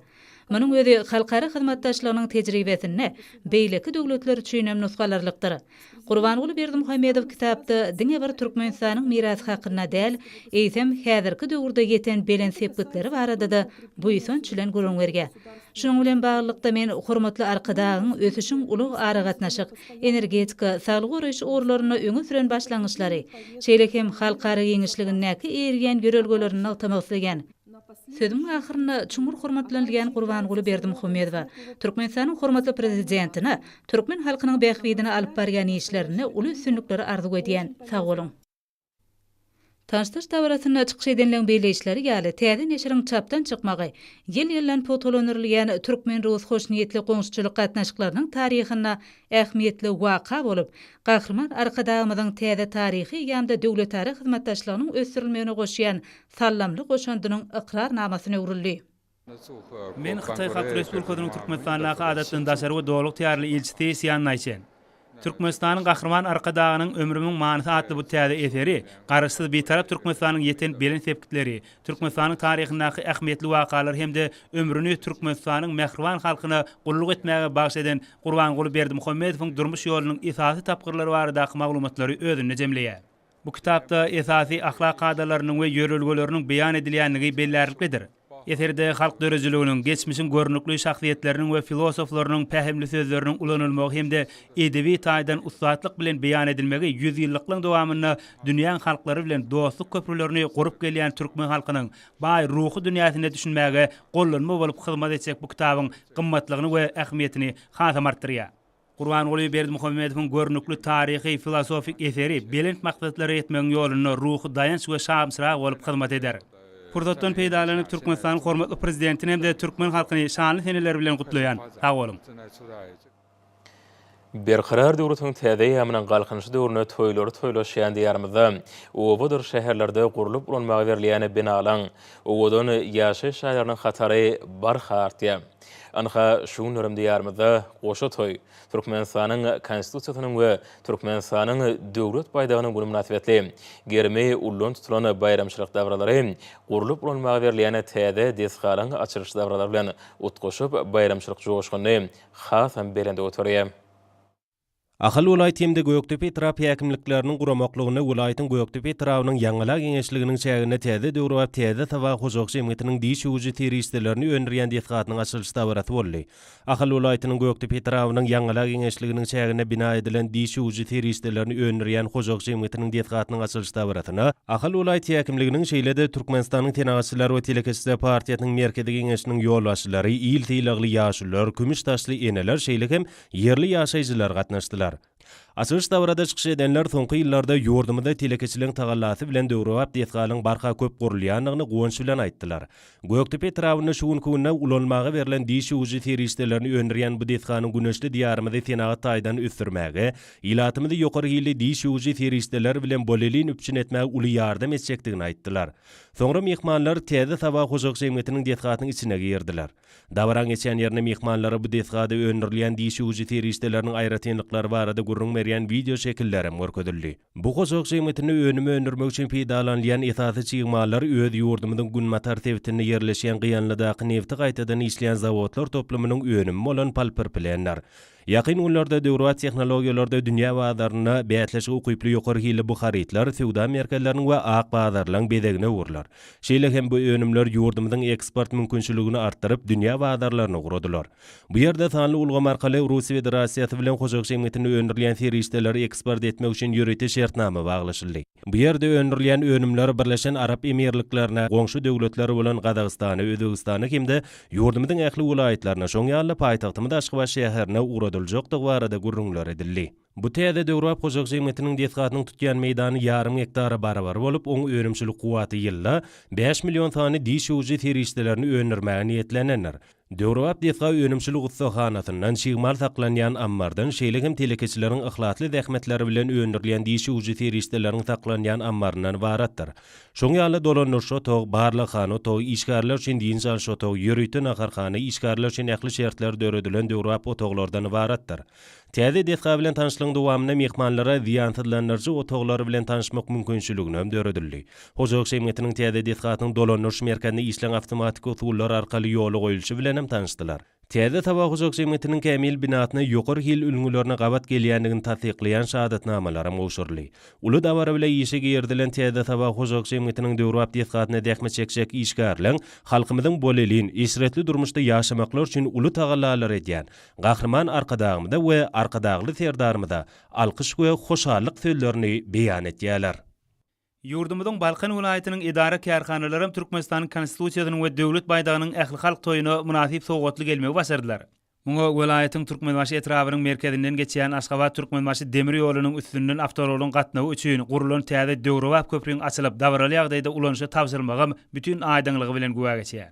Munyň özü halkara hyzmatdaşlygynyň tejribesini beýleki döwletler üçin hem nusgalarlykdyr. Gurbanyň Berdimuhammedow kitapda diňe bir Türkmenistanyň mirasy hakyna däl, eýsem häzirki döwürde ýeten belen sepetleri barada da buýsan çülen gurrun berýär. Şonuň bilen baglykda men hormatly arkadagyň ösüşiň ulug ara gatnaşyk, energetika, saglyk öreş orlaryna öňe süren başlangyçlary, şeýle hem halkara ýeňişligindäki ergen ýörelgelerini atamaklagan. Sözümiň ahyryna çuňur hormatlanýan Gurbanyň Berdimuhammedow Türkmenistanyň hormatly prezidentine türkmen halkynyň bähwidini alyp barýan işlerini uly üstünlikleri arzu edýän. Sag bolun. Tanışdyryş dawratyna çykyş edilen beýleşleri ýaly täze neşiriň çapdan çykmagy, ýyl-ýyllan fotolanyrylýan türkmen-rus hoşniýetli goňşuçylyk gatnaşyklarynyň taryhyna ähmiýetli waka bolup, gahrman arkadagymyzyň täze taryhy ýa-da döwletary hyzmatdaşlygynyň ösdürilmegine goşýan sallamly goşandynyň iqrarnamasyny öwrildi. Men Xitay Halk Respublikasynyň Türkmenistanyň adatdan daşary we dowluk täýärli elçisi Siýan Naýçen. Türkmenistan'ın Gahrman Arka Dağı'nın ömrümün manisi adlı bu täze eseri, garaşsyz bir tarap Türkmenistan'ın yeten belen sepkitleri, Türkmenistan'ın tarihindäki ähmiýetli wakalar hemde ömrüni Türkmenistan'ın mehriban halkyna gulluk etmäge bagyş eden Gurbanguly Berdimuhammedowyň durmuş ýolunyň esasy tapgyrlary baradaky maglumatlary özünde jemleýär. Bu kitapda esasy ahlak kadalarynyň we ýörelgelerini beýan edilýänligi bellälikdir. Eserde halk dörejiliginiň, geçmişin görnükli şahsiýetleriniň we filosoflarynyň pähimli sözleriniň ulanylmagy hemde edebi taýdan ustaatlyk bilen beýan edilmegi 100 ýyllyklaryň dowamynda dünýäň halklary bilen dostluk köprülerini gurup gelýän türkmen halkynyň baý ruhy dünýäsine düşünmäge gollanma bolup hyzmat etjek bu kitabyň gymmatlygyny we ähmiýetini hasam artdyrýar. Gurbanguly Berdimuhammedowyň görnükli taryhy filosofik eseri belent maksatlary etmegiň ýolunda ruhy dayanç we şamsyrak bolup hyzmat eder. Fursatdan peýdalanyp Türkmenistanyň hormatly prezidentini hem de türkmen halkyny şanly seneler bilen gutlaýan. Sag bolun. Berqarar döwretiň täze ýamynyň galkynşy döwrüne toýlaşýan diýarmyzda, owadyr şäherlerde gurulyp ulanmagy berilýän binalaň, owadan ýaşaýyş şaýlarynyň hatary barha artýar. Anha şu nörüm diýarmyzda goşa toy, Türkmenistanyň konstitusiýasynyň we Türkmenistanyň döwlet baýdagynyň bu münasibetli germe ullun tutulan bayramçylyk davralary gurulyp ulanmagy berilýän täze desgalaň açylyş davralary bilen utgaşyp bayramçylyk joşgyny hasam berende oturýar. Ahal vilayetinde Göktepe Trap häkimlikleriniň guramaklygyny vilayetin Göktepe Trabynyň ýangyla geňeşliginiň çägine täze döwrüp täze tawa hojak jemgyýetiniň diş uji teristlerini öňürýän diýetgatynyň açylyş dabraty boldy. Ahal vilayetiniň Göktepe Trabynyň ýangyla geňeşliginiň çägine bina edilen diş uji teristlerini öňürýän hojak jemgyýetiniň diýetgatynyň açylyş dabratyny Ahal vilayet häkimliginiň şeýlede Türkmenistanyň Tenagatçylar we Telekeççiler partiýasynyň merkezi geňeşliginiň ýolbaşçylary, il teýlagly ýaşular, kümüş taşly eneler şeýle hem yerli ýaşaýjylar gatnaşdylar. Açylyş davrada çykyş edenler soňky ýyllarda ýurdumyda telekeçiliň tagallasy bilen döwrüp diýetgalyň barha köp gurulýanlygyny gowunç bilen aýtdylar. Göktepe Trabyny şuun kunna ulanmagy berilen diş uji teristlerini öňürýän bu diýetganyň güneşli diýarymyzy Tenagat taýdan üstürmäge, ilatymyzy ýokary hili diş uji teristler bilen bolelin üpçün etmäge uly ýardam etjekdigini aýtdylar. Soňra mehmanlar täze sabah hojak jemgyýetiniň diýetgatynyň içine girdiler. Dawran geçen ýerine mehmanlary bu diýetgada öňürýän diş uji teristleriniň aýratynlyklary barada gurrun berýän video şekilleri görkezildi. Bu hojak jemgyýetini öňürmek üçin peýdalanýan esasy çygmalar öz ýurdumynyň günmatar tewtinde yerleşen gıyanlıdaky nefti gaýtadan işleyen zawodlar toplamynyň önümi bolan palperplenler. Ýakyn ýyllarda döwrat tehnologiýalarda dünýä bazaryna bätleşik ukyply ýokary hili bu haritlar sewda merkezleriniň we ak bazarlaryň bedegine urlar. Şeýle hem bu önümler ýurdumynyň eksport mümkinçiligini artdyryp dünýä bazarlaryny guradylar. Bu ýerde sanly ulgam arkaly Russiýa Federasiýasy bilen hojak jemgyýetini öňürýän teristleri eksport etmek üçin ýüreti şertnama baglaşyldy. Bu ýerde öňürýän önümler Birleşen Arap Emirliklerine, goňşy döwletleri bolan Gazagystana, Özbegistana hemde ýurdumynyň ähli vilayetlerine, şoň ýaly paýtagtymy Daşgabaş şäherine uradyljakdyk barada gurrunlar edildi. Bu täze döwrüp hojak jemgyýetiniň diýetgatynyň tutýan meýdany ýarym hektara barabar bolup, oň önümçilik kuwaty ýylda 5 million sany diş uji teristlerini öňürmäge niýetlenenler. Döwrüp diýetga önümçilik ustahanasynyň şygmal saklanýan ammardan şeýle hem telekeçileriň ihlatly zähmetleri bilen öňürýän diş uji teristlerini saklanýan ammaryndan baratdyr. Şoň ýaly dolanýar tog barly hany tog işgärler üçin diýen şo tog ýürüýtün aharhany işgärler üçin ähli şertler döredilen döwrüp otoglardan baratdyr. Täze diýetga bilen tanışlygyň dowamyna mehmanlara ziýansyzlanyrjy otoglary bilen tanışmak mümkinçiligini hem döredildi. Hojak jemgyýetiniň täze diýetgatynyň dolanýar merkezine işleň awtomatik usullar arkaly ýoly goýulşy bilen hem tanışdylar. Täze tawa hojak jemgyýetiniň kämil binatyny ýokary hil ülgülerine gabat gelýändigini tasdiklayan şahadatnamalary mowşurly. Uly dawara bilen işe girdilen täze tawa hojak jemgyýetiniň döwrüp diýetgatyny dähme çekjek işgärler halkymyzyň bolelin, isretli durmuşda ýaşamaklar üçin uly tagallar edýän. Gahrman arkadagymda we arkadagly serdarmyda alkyş we hoşallyk sözlerini beýan etýärler. Ýurdumyzyň Balkan vilayatynyň idara kärhanalary Türkmenistanyň konstitusiýasynyň we döwlet baýdagynyň ähli halk toýuny münasip sowgatly gelmegi başardylar. Muňa vilayatyň Türkmenbaşy etrabynyň merkezinden geçýän Aşgabat Türkmenbaşy demir ýolunyň üstünden awtorolyň gatnawy üçin gurulan täze döwrüp köprüň açylyp dawraly ýagdaýda ulanşy tapşyrmagy bütün aýdynlygy bilen güwa geçýär.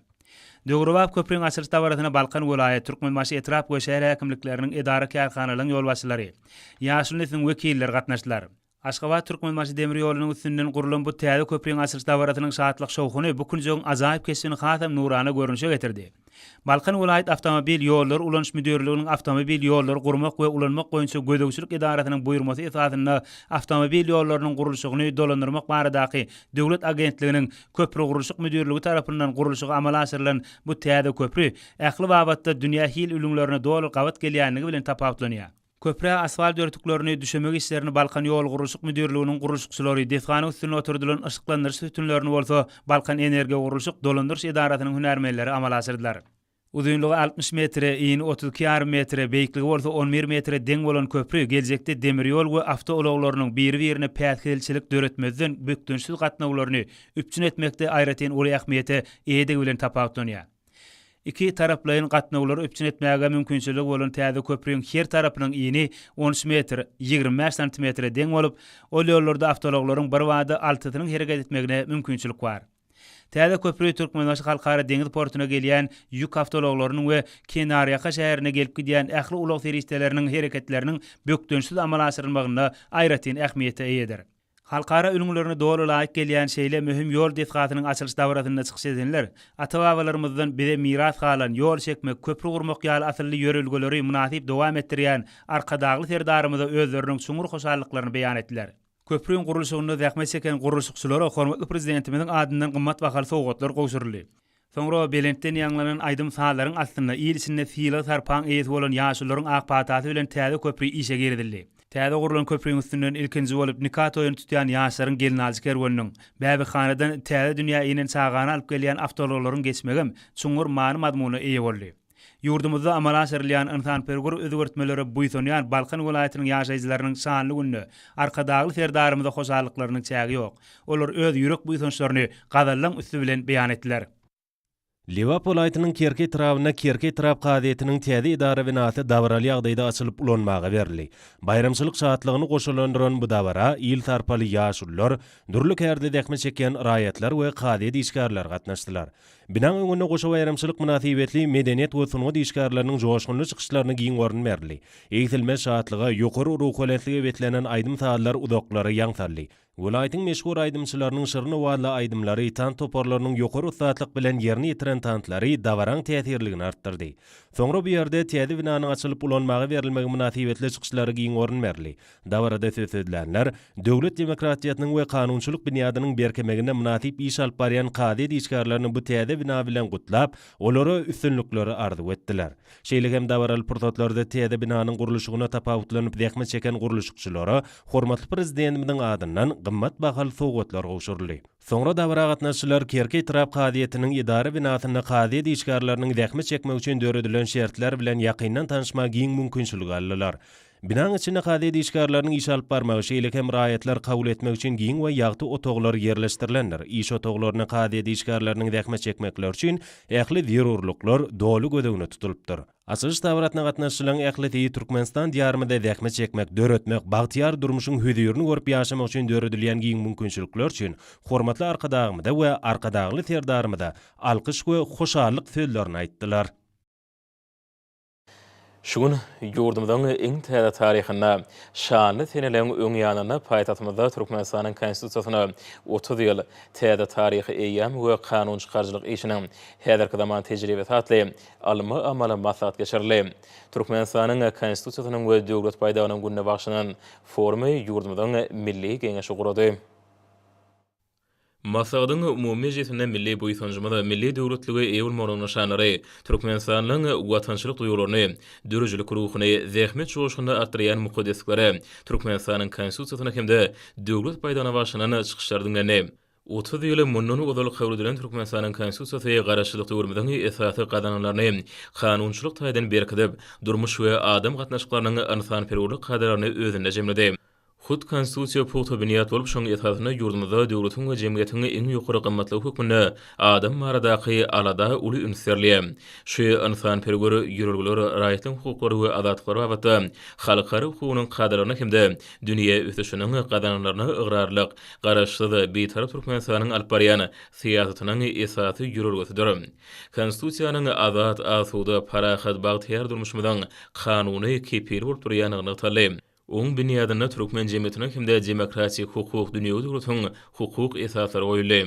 Döwrüp köprüň açylyş dawratyna Balkan vilayat Türkmenbaşy etrap we şäher häkimlikleriniň idara kärhanalaryň ýolbaşçylary, ýaşul nesil wekilleri gatnaşdylar. Aşgabat Türkmenbaşy demir ýolunyň üstünden gurulan bu täze köprüň açylyş dawratynyň şatlyk şowhuny bu günjoň ajaýyp kesini hasam nurana görünüşe getirdi. Balkan vilayet avtomobil ýolları ulanış müdürlüğiniň avtomobil ýolları gurmak we ulanmak boýunça gödөгçülük idarasynyň buýrmasy esasynda avtomobil ýollarynyň gurulşygyny dolandyrmak baradaky döwlet agentliginiň köprü gurulşyk müdürligi tarapyndan gurulşygy amala aşyrylan bu täze köprü ähli wagtda dünýä hil ülümlerine dolu gawat gelýänligi bilen tapawutlanýar. Köprä asfalt dörtüklerini düşemek işlerini Balkan ýol gurulşyk müdürliginiň gurulşykçylary defany üstüne oturdulan ışıklandyrış tütünlerini bolsa Balkan Energia Gurulşyk Dolandyrış idarasynyň hünärmenleri amala aşyrdylar. Uzunluğu 60 metre, eni 32,5 metre, beýikligi bolsa 11 metre deň bolan köprü geljekde demir ýol we awtoulaglarynyň bir-birine päsgelçilik döretmezden bökdünsiz gatnawlaryny üpçün etmekde aýratyn uly ähmiýeti eýdigi bilen tapawutlanýar. İki taraplaryň gatnawlary üpçün etmäge mümkinçiligi bolan täze köprüň her tarapynyň eni 13 metre, 25 santimetre deň bolup, ol ýollarda awtoulaglaryň bir wagtda altynyň hereket etmegine mümkinçilik bar. Täze köprü Türkmenbaşy halkara deňiz portuna gelýän ýük awtolaglarynyň we Kenariyaka şäherine gelip gidýän ähli ulag teristleriniň hereketleriniň bökdünsiz amala aşyrylmagyna aýratyn ähmiýete eýedir. Halkara ünlülerini doğru laýyk gelýän şeýle mühim ýol detgatynyň açylyş dawratyna çykyş edinler. Ata-babalarymyzdan bire miras galan ýol çekmek, köprü gurmak ýaly asylly ýörelgeleri münasip dowam etdirýän arkadagly serdarymyza özleriniň suňur hoşallyklaryny beýan etdiler. Köprüň gurulşygyny zähmet çeken gurulşykçylary hormatly prezidentimiziň adyndan gymmat bahaly sowgatlar gowşurly. Soňra Belentden ýanglanan aýdym saalaryň aslynda ýylsyna fiýle sarpan eýet bolan ýaşylaryň akpatasy bilen täze köprü işe girdildi. Täze gurulan köprüň üstünden ilkinji bolup nikah toýuny tutýan ýaşlaryň gelnazy kerweniň bäbihanadan täze dünýä inen çağana alyp gelýän awtolaglaryň geçmegim çuňur many madmuny eýe boldy. Yurdumuzda amala aşyrylýan insanperwer özgörtmeleri buýsanýan Balkan vilayatynyň ýaşaýjylarynyň sanly günü arkadagly serdarymyza hoşallyklarynyň çägi ýok. Olar öz ýürek buýsançlaryny gadallaň üstü bilen beýan etdiler. Liverpool aýtynyň Kerke trawyna Kerke trap gazetiniň täze idara binasy dawraly ýagdaýda açylyp ulanmaga berildi. Bayramçylyk şatlygyny goşulandyran bu dawra ýyl tarpaly ýaşullar, dürlük herde dähme çeken raýatlar we gadet işgärler gatnaşdylar. Binaň öňünde goşa bayramçylyk münasibetli medeniýet we sungat işgärleriniň joşgunly çykyşlaryny giň gorun berli. Eýtilmez şatlyga ýokary ruhwaletlige betlenen aýdym saatlar udaklary ýaňsarly. Vilayatyň meşhur aýdymçylarynyň şyryny wala aýdymlary tan toparlarynyň ýokary usatlyk bilen ýerni ýetiren tantlary dawraň täsirligini artdyrdy. Soňra bu ýerde täze binanyň açylyp ulanmagy berilmegi münasibetli çykyşlary giň gorun berli. Dawrada söz edilenler döwlet demokratiýatynyň we kanunçylyk binýadynyň berkemegine münasip iş alyp barýan gadet işgärlerini bu täze bina bilen gutlap, olary üstünlükleri arzu etdiler. Şeýle hem dawraly pursatlarda täze binanyň gurulşygyna tapawutlanyp zähmet çeken gurulşykçylary hormatly prezidentimiziň adyndan gymmat bahaly sowgatlar gowşurly. Soňra dawra gatnaşçylar Kerke trap gazetiniň idara binasyny gadet işgärleriniň zähmet çekmek üçin döredilen şertler bilen ýakyndan tanışmak giň mümkinçiligi aldylar. Binaň içinde gadet işgärleriniň iş alyp barmagy şeýle hem raýatlar kabul etmek üçin giň we ýagty otoglar ýerleşdirilenler. İş otoglaryna gadet işgärleriniň zähmet çekmekler üçin ähli zerurluklar dolu gödegine tutulupdyr. Açylyş dawratyna gatnaşylan ähleti Türkmenistan diýarymyda zähmet çekmek, döretmek, bagtyar durmuşyň hüdürini görüp ýaşamak üçin döredilýän giň mümkinçilikler üçin hormatly arkadagymyda we arkadagly serdarymyda alkyş we hoşallyk sözlerini aýtdylar. Şugun yurdumdan iň täze taryhynda şanly seneleň öňýanyna paýtatymyzda Türkmenistanyň konstitusiýasyna 30 ýyl täze taryhy eýýäm we kanun çykarjylyk işiniň häzirki zaman tejribesi atly alma amala maslahat geçirildi. Türkmenistanyň konstitusiýasynyň we döwlet paýdanyň gününe bagşlanan forumy yurdumdan milli geňeşi gurady. Masadyň umumy mejlisinde milli buýsanjymyda milli döwletligi eýulmagyň nişanlary Türkmenistanyň watançylyk duýgularyny, dürüjlik ruhyny zähmet çoşgunda artdyrýan mukaddesliklere Türkmenistanyň konstitusiýasyna hemde döwlet paýdana başlanan çykyşlardyň gene 30 ýyly mundan uzaly kabul edilen Türkmenistanyň konstitusiýasy garaşçylyk döwrümiň esasy gadananlaryny kanunçylyk taýdan berkidip, durmuş we adam gatnaşyklarynyň insanperwerlik kadrlaryny özünde jemledi. Hut konstitusiýa putu binýat bolup şoň esasyna yurdumyzda döwletiň we jemgyýetiň iň ýokary gymmatly hukmyny adam maradaky alada uly ünserli. Şu insanperwer ýörelgeler raýatyň hukuklary we azatlykları babatda halkara hukugynyň kadrlaryny hemde dünýä ösüşiniň gadananlaryny ıgrarlyk, garaşsyz beýtarap Türkmenistanyň alyp barýan siýasatynyň esasy ýörelgesidir. Konstitusiýanyň azat, asuda, parahat, bagtyar durmuşmyň kanuny kepil bolup durýanyny taly. Oň binýadyna türkmen jemgyýetiniň hemde demokratik hukuk dünýäge döwletiň hukuk esaslary goýuldy.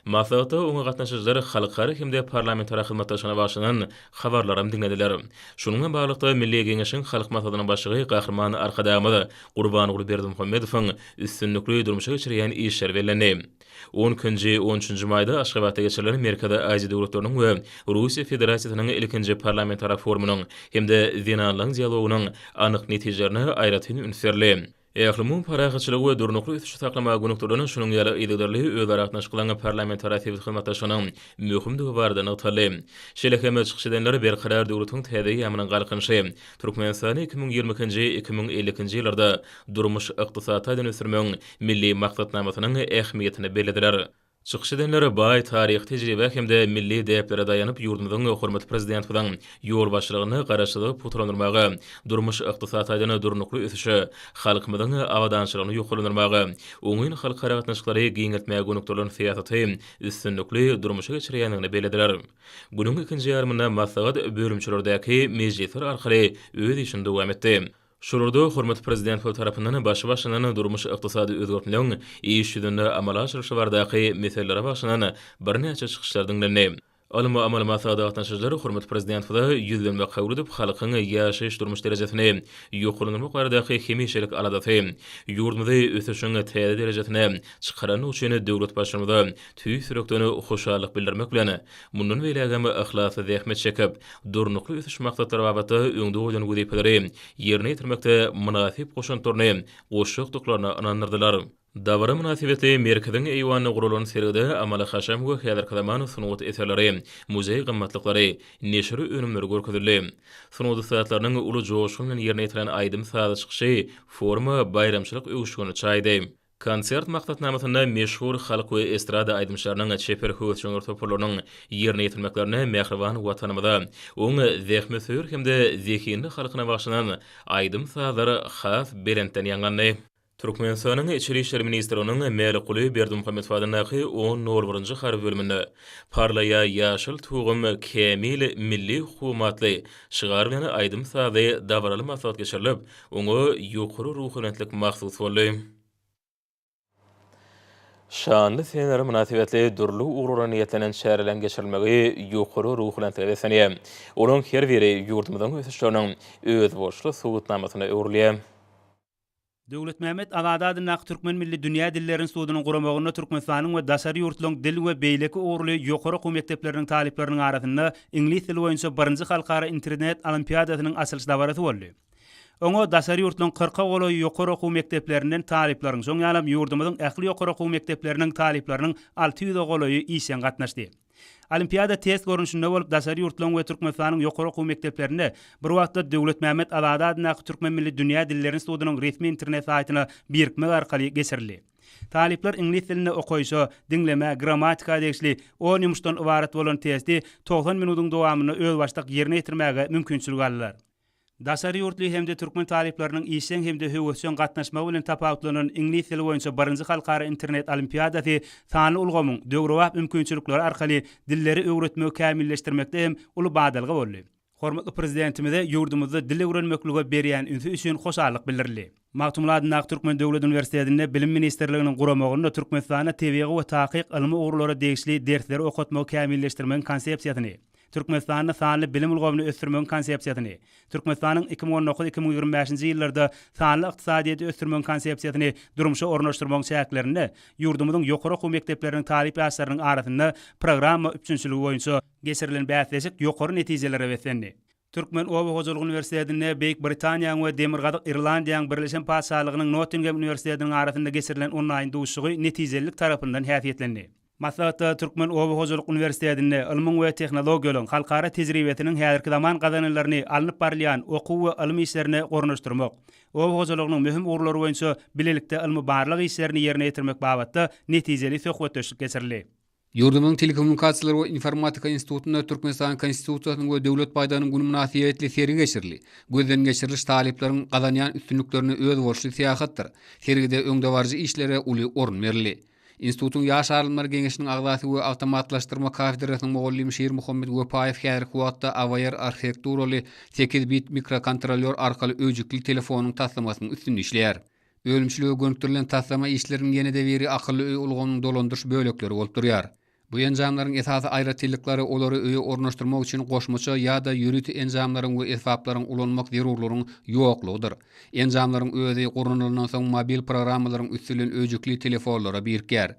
Maslahatda oňa gatnaşyjylar halkara hemde parlamentara hyzmatdaşyna başlanan habarlarym dinlediler. Şununla baglanykda Milli Geňeşiň halk maslahatynyň başlygy Gahrman Arkadamy Gurbangul Berdimuhammedowyň üstünlikli durmuşa geçirýän işler bellendi. 10-nji 13-nji maýda Aşgabatda geçirilen Amerikada Aziýa döwletleriniň we Russiýa Federasiýasynyň ilkinji parlamentara forumunyň hemde Wienaň dialogunyň anyk netijelerini aýratyn ünserli. Ählimun paragatçylygy we durnukly üstü saklama günükleriniň şunuň ýaly ýygydarly özara gatnaşyklanan parlamentara hyzmatdaşynyň möhümdigi bardyny aýtdy. Şeýle çykyş edenler berkarar döwletiň täze ýamynyň galkynşy Türkmenistany 2020-2050-nji ýyllarda durmuş ykdysaty dönüşdirmeň milli maksatnamasynyň ähmiýetini belirdiler. Çykyş edenlere baý taryh tejribe hemde milli deýeplere daýanyp ýurdumyzyň hormatly prezidentiň ýol başlygyny garaşdyryp putrandyrmagy, durmuş ykdysatyny durnukly ösüşi, halkymyzyň awadançylygyny ýokurlandyrmagy, oňyň halkara gatnaşyklary giňeltmäge gönükdirlen syýasaty üstünlikli durmuşa geçirýändigini belirdiler. Günüň ikinji ýarmynda maslahat bölümçilerdäki mejlisler arkaly öz işini dowam etdi. Şurada hormatly prezident tarapyndan başlygynyň durmuş ykdysady özgertmeleň iş ýüzünde amala aşyryşy bardaky meselelere başlanan bir näçe çykyşlar dinlendi. Alma amal maslahat gatnaşyjylary hormatly prezidentde ýüzlenme kabul edip halkyň ýaşaýyş durmuş derejesini ýokurlandyrmak baradaky hemişelik aladaty ýurdumyzy ösüşiň täze derejesine çykaran üçin döwlet başlygynda tüý sürekdeni hoşallyk bildirmek bilen mundan beýlegem ahlasy zähmet çekip durnukly ösüş maksatlary babatda öňde bolan wezipelere ýerine ýetirmekde munasip goşunturny goşukdyklaryny anandyrdylar. Davara münasibeti merkeziň eýwanyny gurulan seride amala haşam we häzir kadaman sunuwat eserleri, muzey gymmatlyklary, neşri önümleri görkezildi. Sunuwat saatlarynyň uly joşgy bilen ýerine ýetiren aýdym saat çykyşy forma bayramçylyk öwüşüni çaýdy. Konsert maksatnamasynda meşhur halk we estrada aýdymçylarynyň çeper höwçüňür toparlarynyň ýerine ýetirmeklerine Mehriban watanymyza, oň zähmet söýür hemde zekiyinde halkyna başlanan aýdym saatlary has belentden ýanlandy. Türkmenistanyň Içeri işler ministriniň Meliquly Berdimuhammedowyň 10-nji harby bölüminde parlaya ýaşyl tugum kemil milli hukumatly şygar bilen aýdym sady dawraly maslahat geçirilip, oňa ýokary ruhlanetlik mahsus boldy. Şanly senere münasibetli durly uğruran niýetlenen şäherlen geçirilmegi ýokary ruhlanetlik esenýär. Olaň her biri ýurdumyzyň ösüşleriniň öz boşly sowutnamasyna öwrülýär. Döwlet Mehmet Awadadyň Türkmen milli dünýä dillerini suwudynyň guramagyna Türkmenistanyň we daşary ýurtlaryň dil we beýleki ogurly ýokary okuw mekdepleriniň talipleriniň arasynda ingliz dili boýunça 1-nji halkara internet olimpiadasynyň açylyş dabarasy boldy. Oňa daşary ýurtlaryň 40 goly ýokary okuw mekdeplerinden talipleriň, soň ýalam ýurdumyzyň ähli ýokary okuw mekdepleriniň talipleriniň 600 goly işen gatnaşdy. Olimpiada test görünüşinde bolup daşary ýurtlaryň we Türkmenistanyň ýokary okuw mekdeplerinde bir wagtda Döwlet Mehmet Awadadyň Türkmen milli dünýä dillerini suwudynyň resmi internet saýtyna birikmek arkaly geçirildi. Talipler ingliz dilini okuyşa, dinleme, gramatika degişli 10 ýumuşdan ibaret bolan testi 90 minutyň dowamyny öz başlyk ýerine ýetirmäge mümkinçilik aldylar. Daşary ýurtly hemde türkmen talipleriniň işen hemde höwçün gatnaşmagy bilen tapawutlanan ingliz dili boýunça 1-nji halkara internet olimpiadasy sany ulgamyň döwrewap mümkinçilikleri arkaly dilleri öwretmegi kämilleşdirmekde hem uly badalgy boldy. Hormatly prezidentimize ýurdumyzda dil öwrenmeklige berýän ünsü üçin hoşallyk bildirildi. Magtumladyň Türkmen Döwlet Uniwersitetinde bilim ministrliginiň guramagyna Türkmenistana tebigy we takyk ilmi ugrulary degişli dersleri okutmagy kämilleşdirmegiň konsepsiýasyny, Türkmenistanyň sanly bilim ulgamyny ösdürmegiň konsepsiýasyny, Türkmenistanyň 2019-2025-nji ýyllarda sanly ykdysadyýety ösdürmegiň konsepsiýasyny durmuşa ornaşdyrmagyň şäherlerini ýurdumyzyň ýokary okuw mekdepleriniň talip ýaşlarynyň arasynda programma üçinçiligi boýunça geçirilen bäsleşik ýokary netijelere wetlendi. Türkmen Oba Hocalyk Uniwersitetinde Beýik Britaniýanyň we Demirgazyk Irlandiýanyň Birleşen Paşalygynyň Nottingham Uniwersitetiniň arasynda geçirilen online duşugy netijelik tarapyndan häsiýetlendi. Maslahatda Türkmen Oba Hocalyk Uniwersitetinde ilmiň we tehnologiýalaryň halkara tejribesiniň häzirki zaman gazananlaryny alınıp barlayan okuw we ilmi işlerini gornaşdyrmak, Oba Hojalygynyň möhüm ugrulary boýunça bilelikde ilmi barlyk işlerini ýerine ýetirmek babatda netijeli söhbetleşik geçirildi. Ýurdumyň Telekommunikatsiýalary we Informatika Institutunda Türkmenistan Konstitusiýasynyň we döwlet paýdanyň güni münasibetli seri geçirildi. Gözden geçiriliş talipleriň gazanýan üstünliklerini öz bolşy syýasatdyr. Sergide öňde barjy işlere uly orun berildi. Institutun Ýaş Alymlar Geňeşiniň agzasy we awtomatlaşdyrma kafedrasynyň mogully Şeýir Muhammed Göpaýew häzir kuwatda Avayer arhitekturaly 8 bit mikrokontrolyor arkaly öjükli telefonyň taslamasynyň üstünde işleýär. Ölümçülüge göntürilen taslama işlerinin ýene-de biri akıllı öý ulgamynyň dolandyryş bölekleri bolup durýar. Bu enjamlaryň esasy aýratylykları olary öýe ornaşdyrmak üçin goşmaça ýa-da ýürüti enjamlaryň we esbaplaryň ulanmak zerurlaryň ýoklugydyr. Enjamlaryň özi gurulundan soň mobil programmalaryň üstülen öjükli telefonlara birikýär.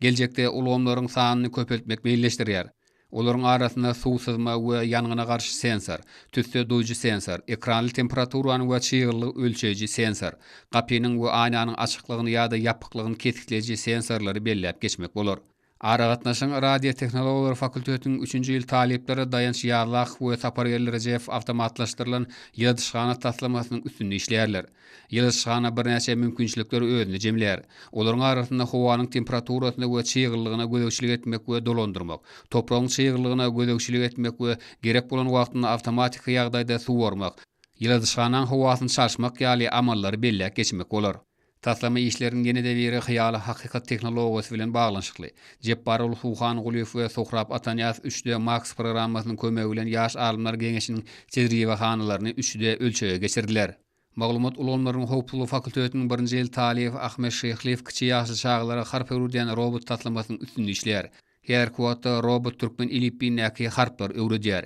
Geljekde ulamlaryň sanyny köpeltmek beýleşdirýär. Olaryň arasynda suw sızma we ýangyna garşy sensor, tüsde duýjy sensor, ekranly temperaturany we çygylyk ölçeji sensor, gapynyň we aýnanyň açyklygyny ýa-da ýapyklygyny kesikleji sensorlary belläp geçmek bolar. Aragatnaşyň radio tehnologiýalary fakultetiniň 3-nji ýyl talypları dayanç ýarlak we sapargerler jef awtomatlaşdyrylan ýadyşgana taslamasynyň üstünde işleýärler. Ýadyşgana birnäçe mümkinçilikler özüne jemleýär. Olaryň arasynda howanyň temperaturasyna we çygylygyna gödäkçilik etmek we dolandyrmak, topragyň çygylygyna gödäkçilik etmek we gerek bolan wagtynda awtomatik ýagdaýda suwarmak, ýadyşganyň howasyny çarşmak ýaly amallary belläp geçmek bolar. Taslama işlerinin ýene-de biri hyýaly hakykat tehnologiýasy bilen baglanşykly. Jepbarul Suhan Guliýew we Sohrab Atanyas 3D Max programmasynyň kömegi bilen ýaş alymlar geňeşiniň tejribehanylaryny 3D ölçege geçirdiler. Maglumat ulanmaryň howply fakultetiniň 1-nji ýyl talyby Ahmet Şeýhliýew kiçi ýaşly çağlara harp öwrüdýän robot taslamasynyň üstünde işleýär. Her kuwatda robot türkmen ilipinäki harplar öwrüdýär.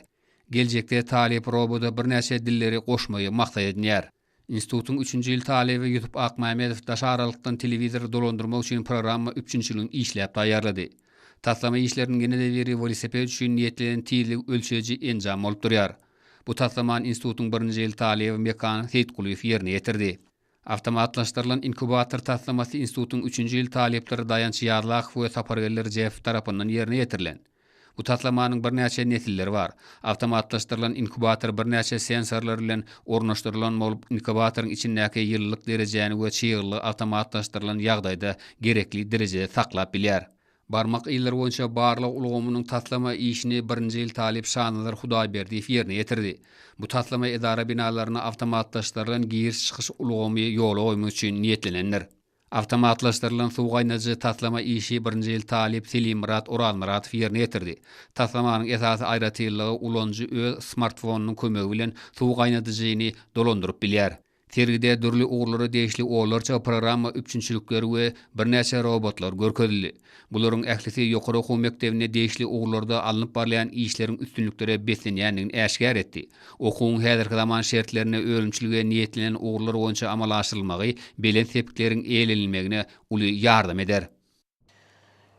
Geljekde talyp robota birnäçe dilleri goşmagy maksat edýär. Institutun 3-nji ýyl talyby Ýusup Akmamedow daşaralykdan telewizor dolandyrmak üçin programma 3-nji ýylyň işläp taýýarlady. Taslama işleriniň ýene-de biri velosiped üçin niýetlenen tiýlik ölçeji enjam bolup durýar. Bu taslamany institutun 1-nji ýyl talyby Mekan Seyitguliýew ýerine ýetirdi. Awtomatlaşdyrylan inkubator taslamasy institutun 3-nji ýyl talyplary dayanç ýarlak we sapargerler jef tarapyndan ýerine ýetirilen. Bu taslamanyň birnäçe nesilleri bar. Awtomatlaşdyrylan inkubator birnäçe sensorlar bilen ornaşdyrylan bolup, inkubatorun içindäki ýyllyk derejäni we çygyly awtomatlaşdyrylan ýagdaýda gerekli derejede saklap bilýär. Barmak ýyllar boýunça barlyk ulgamynyň taslama işini 1-nji ýyl talyp Şanazar Hudaýberdiýew ýerine ýetirdi. Bu taslama edara binalaryna awtomatlaşdyrylan giriş-çykyş ulgamy ýola goýmak üçin niýetlenenler. Awtomatlaşdyrylan suw gaýnaşy taslama işi 1-nji ýyl talyp Selimmurat Oralmuratov ýerine ýetirdi. Taslamanyň esasy aýratyllygy ulanjy öz smartfonunyň kömegi bilen suw gaýnadyjyny dolandyryp bilýär. Tergide dürli uğurları değişli oğullarca programma üpçünçülükleri ve birnäçe robotlar görkezildi. Bularyň ählisi ýokary okuw mekdebine değişli uğurlarda alınıp barlayan işlerin üstünlüklere beslenýändigini äşkär etdi. Okuwyň häzirki zaman şertlerine ölümçülüge niýetlenen uğurlar boýunça amala aşyrylmagy belen sepkilerin eýlenilmegine uly ýardam eder.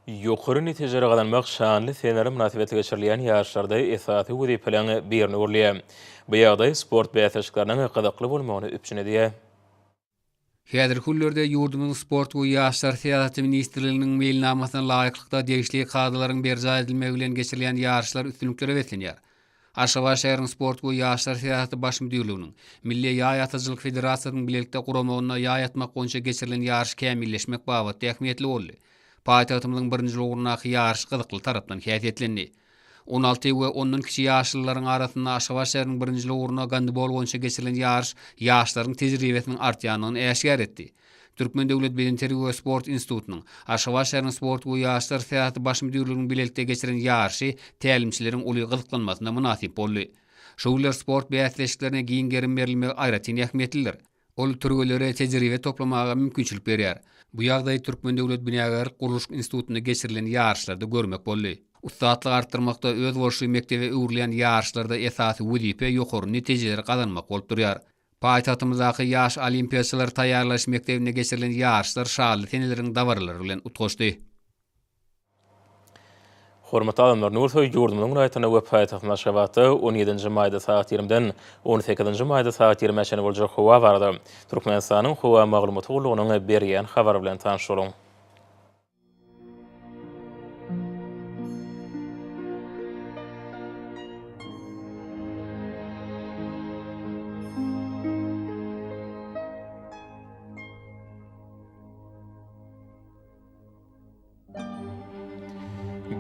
Ýokary netijelere galanmak şanly senary münasibeti geçirilýän ýaşlarda esasy wezipelerini birini urlýar. Bu ýagdaý sport bäsleşiklarynyň gydakly bolmagyny üpçün edýär. Häzir günlerde ýurdumyň sport we ýaşlar syýasaty ministrliginiň mailnamasyna laýyklykda degişli kadrlaryň berja edilmegi bilen geçirilýän ýarşlar üstünliklere beslenýär. Aşgabat şäheriniň sport we ýaşlar syýasaty baş müdirliginiň Milli ýaýatyjylyk federasiýasynyň bilelikde guramagyna ýaýatmak boýunça geçirilen ýarş kämilleşmek babatda ähmiýetli boldy. Paýtagtymyzyň 1-nji ugrunaky ýarş gyzykly tarapdan häsiýetlendi. 16 we ondan kiçi ýaşlylaryň arasynda Aşgabat şäheriniň 1-nji ugrunaky gandybol boýunça geçirilen ýarş ýaşlaryň tejribesiniň artýanyny äşkär etdi. Türkmen Döwlet Bedenteri we Sport Institutunyň Aşgabat şäheriniň sport we ýaşlar syýasaty baş müdirliginiň bilelikde geçirilen ýarşy tälimçileriň uly gyzyklanmasyna münasip boldy. Şowlar sport bäsleşiklerine giň gerin berilmegi aýratyn ähmiýetlidir. Ol türgelere tejribe toplamaga mümkinçilik berýär. Bu ýagdaý Türkmen Döwlet Binagarlyk Guruluş Institutunda geçirilen ýarşlarda görmek boldy. Ustatlyk artdyrmakda öz bolşy mektebe öwrülen ýarşlarda esasy wezipe ýokary netijeler gazanmak bolup durýar. Paýtagtymyzdaky ýaş olimpiýaçylar taýýarlaş mektebine geçirilen ýarşlar şaly seneleriň dawarlary bilen utgaşdy. Hormatly adamlar, Nursoy ýurdumyň raýatyna we paýtagtyň Aşgabatda 17-nji maýda saat 20-den 18-nji maýda saat 20-çe boljak howa bardy. Türkmenistanyň howa maglumaty gurulugynyň berýän habar bilen tanışyryň.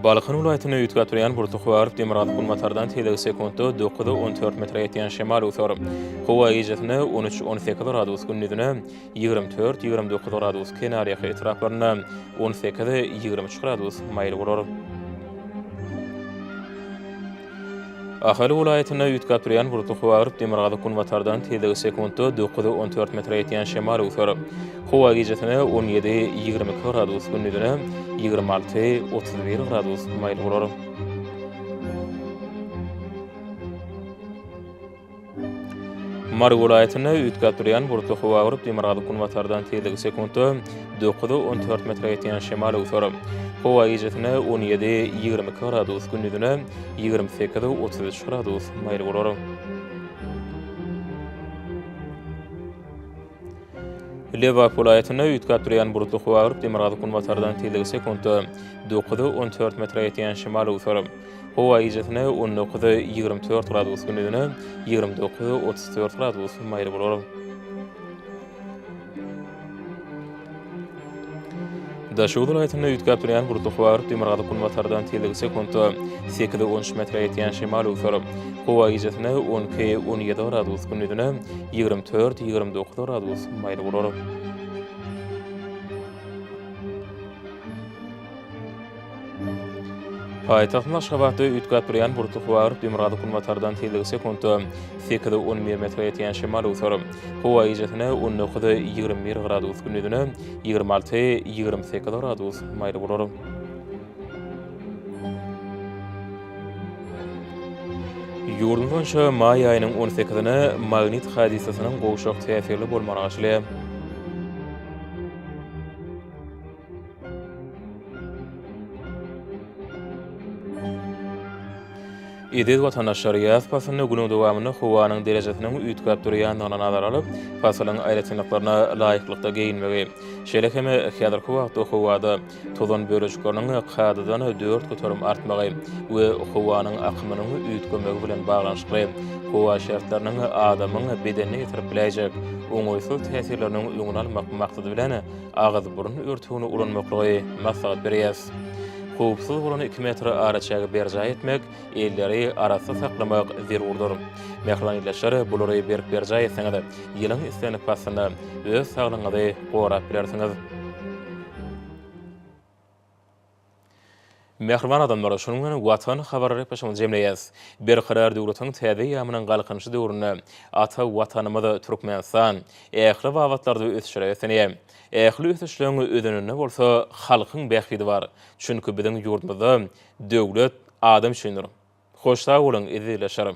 Balıkın ulaytını ütgaturayan burtuqu arıp demirad bulmatardan teyde sekundda 9-14 metre yetiyen şemal uthor. Hova ijetini 13-18 gradus günnüdüne 24-29 gradus kenariyağı etraflarına 18-23 gradus mayl bolor. Ahali ulaytını ütgaturayan burtuqu arıp demirad bulmatardan teyde sekundda 9-14 metre yetiyen şemal uthor. Hova ijetini 17-22 gradus günnüdüne 26-31 gradus mayl bolor. Marg vilayetine ütgaturayan burtuqu agryp demirad kunwatardan tezligi sekundda 9-14 metre yetiyen şemal uthor. Hova ijetine 17-22 gradus günnüdüne 28-33 gradus mayl bolor. Leva vilayetine ütgaturayan burtuqu agryp demirad kunwatardan tezligi sekundda 9-14 metre yetiyen şemal uthor. Hova ijetine 19-24 gradus günnüdüne 29-34 gradus mayl bolor. Daşuw vilayetine ütgaturayan burtuqu agryp demirad kunwatardan tezligi sekundda 8-13 metre yetiyen şemal uthor. Hova ijetine 12-17 gradus günnüdüne 24-29 gradus mayl bolor. Paytaxtın Aşgabatda ütgaturayan burtuqu agryp demirad kunwatardan tezligi sekundda 8-11 metre yetiyen şemal uthor. Hova ijetine 19-21 gradus günnüdüne 26-28 gradus mayl bolor. Ýurdun boýunça may aýynyň 18-ine magnit hadisasynyň gowşak täsirli bolmagy aşyly. Edil vatandaşlar ýaz pasyny günüň dowamyny howanyň derejesiniň ütgaturaýandygyna nazar alyp, pasylyň aýratçylyklaryna laýyklykda geyinmegi. Şeýle-heme häzirki wagtda howada tozan börejikleriniň qadadan 4 göterim artmagy we howanyň akymynyň ütgemegi bilen baglanyşly. Howa şertleriniň adamyň bedenine ýetirip biläjek oňoýsuz täsirleriniň öňüne almak maksady bilen agyz burun örtügini ulanmaklagy maslahat berýär. Howpsuz bolan 2 metr araçagy berja etmek, elleri arasy saklamak zerurdur. Mehmanlar bulary berip berja etseňiz, ýylyň istenip pasyna öz saglygyňyzy gorap bilersiňiz. Mehriban adamlar şonuň bilen watan habarlary paşam jemleýäs. Bir karar döwletiň täze ýamynyň galkynşy döwrüne ata watanymyzy Türkmenistan ähli wagtlarda ösüşýär. Ähli ösüşlerini ödenine bolsa halkyň bäxidi bar. Çünki biziň ýurdumyzda döwlet adam üçindir. Hoş sag bolan, izleýärler.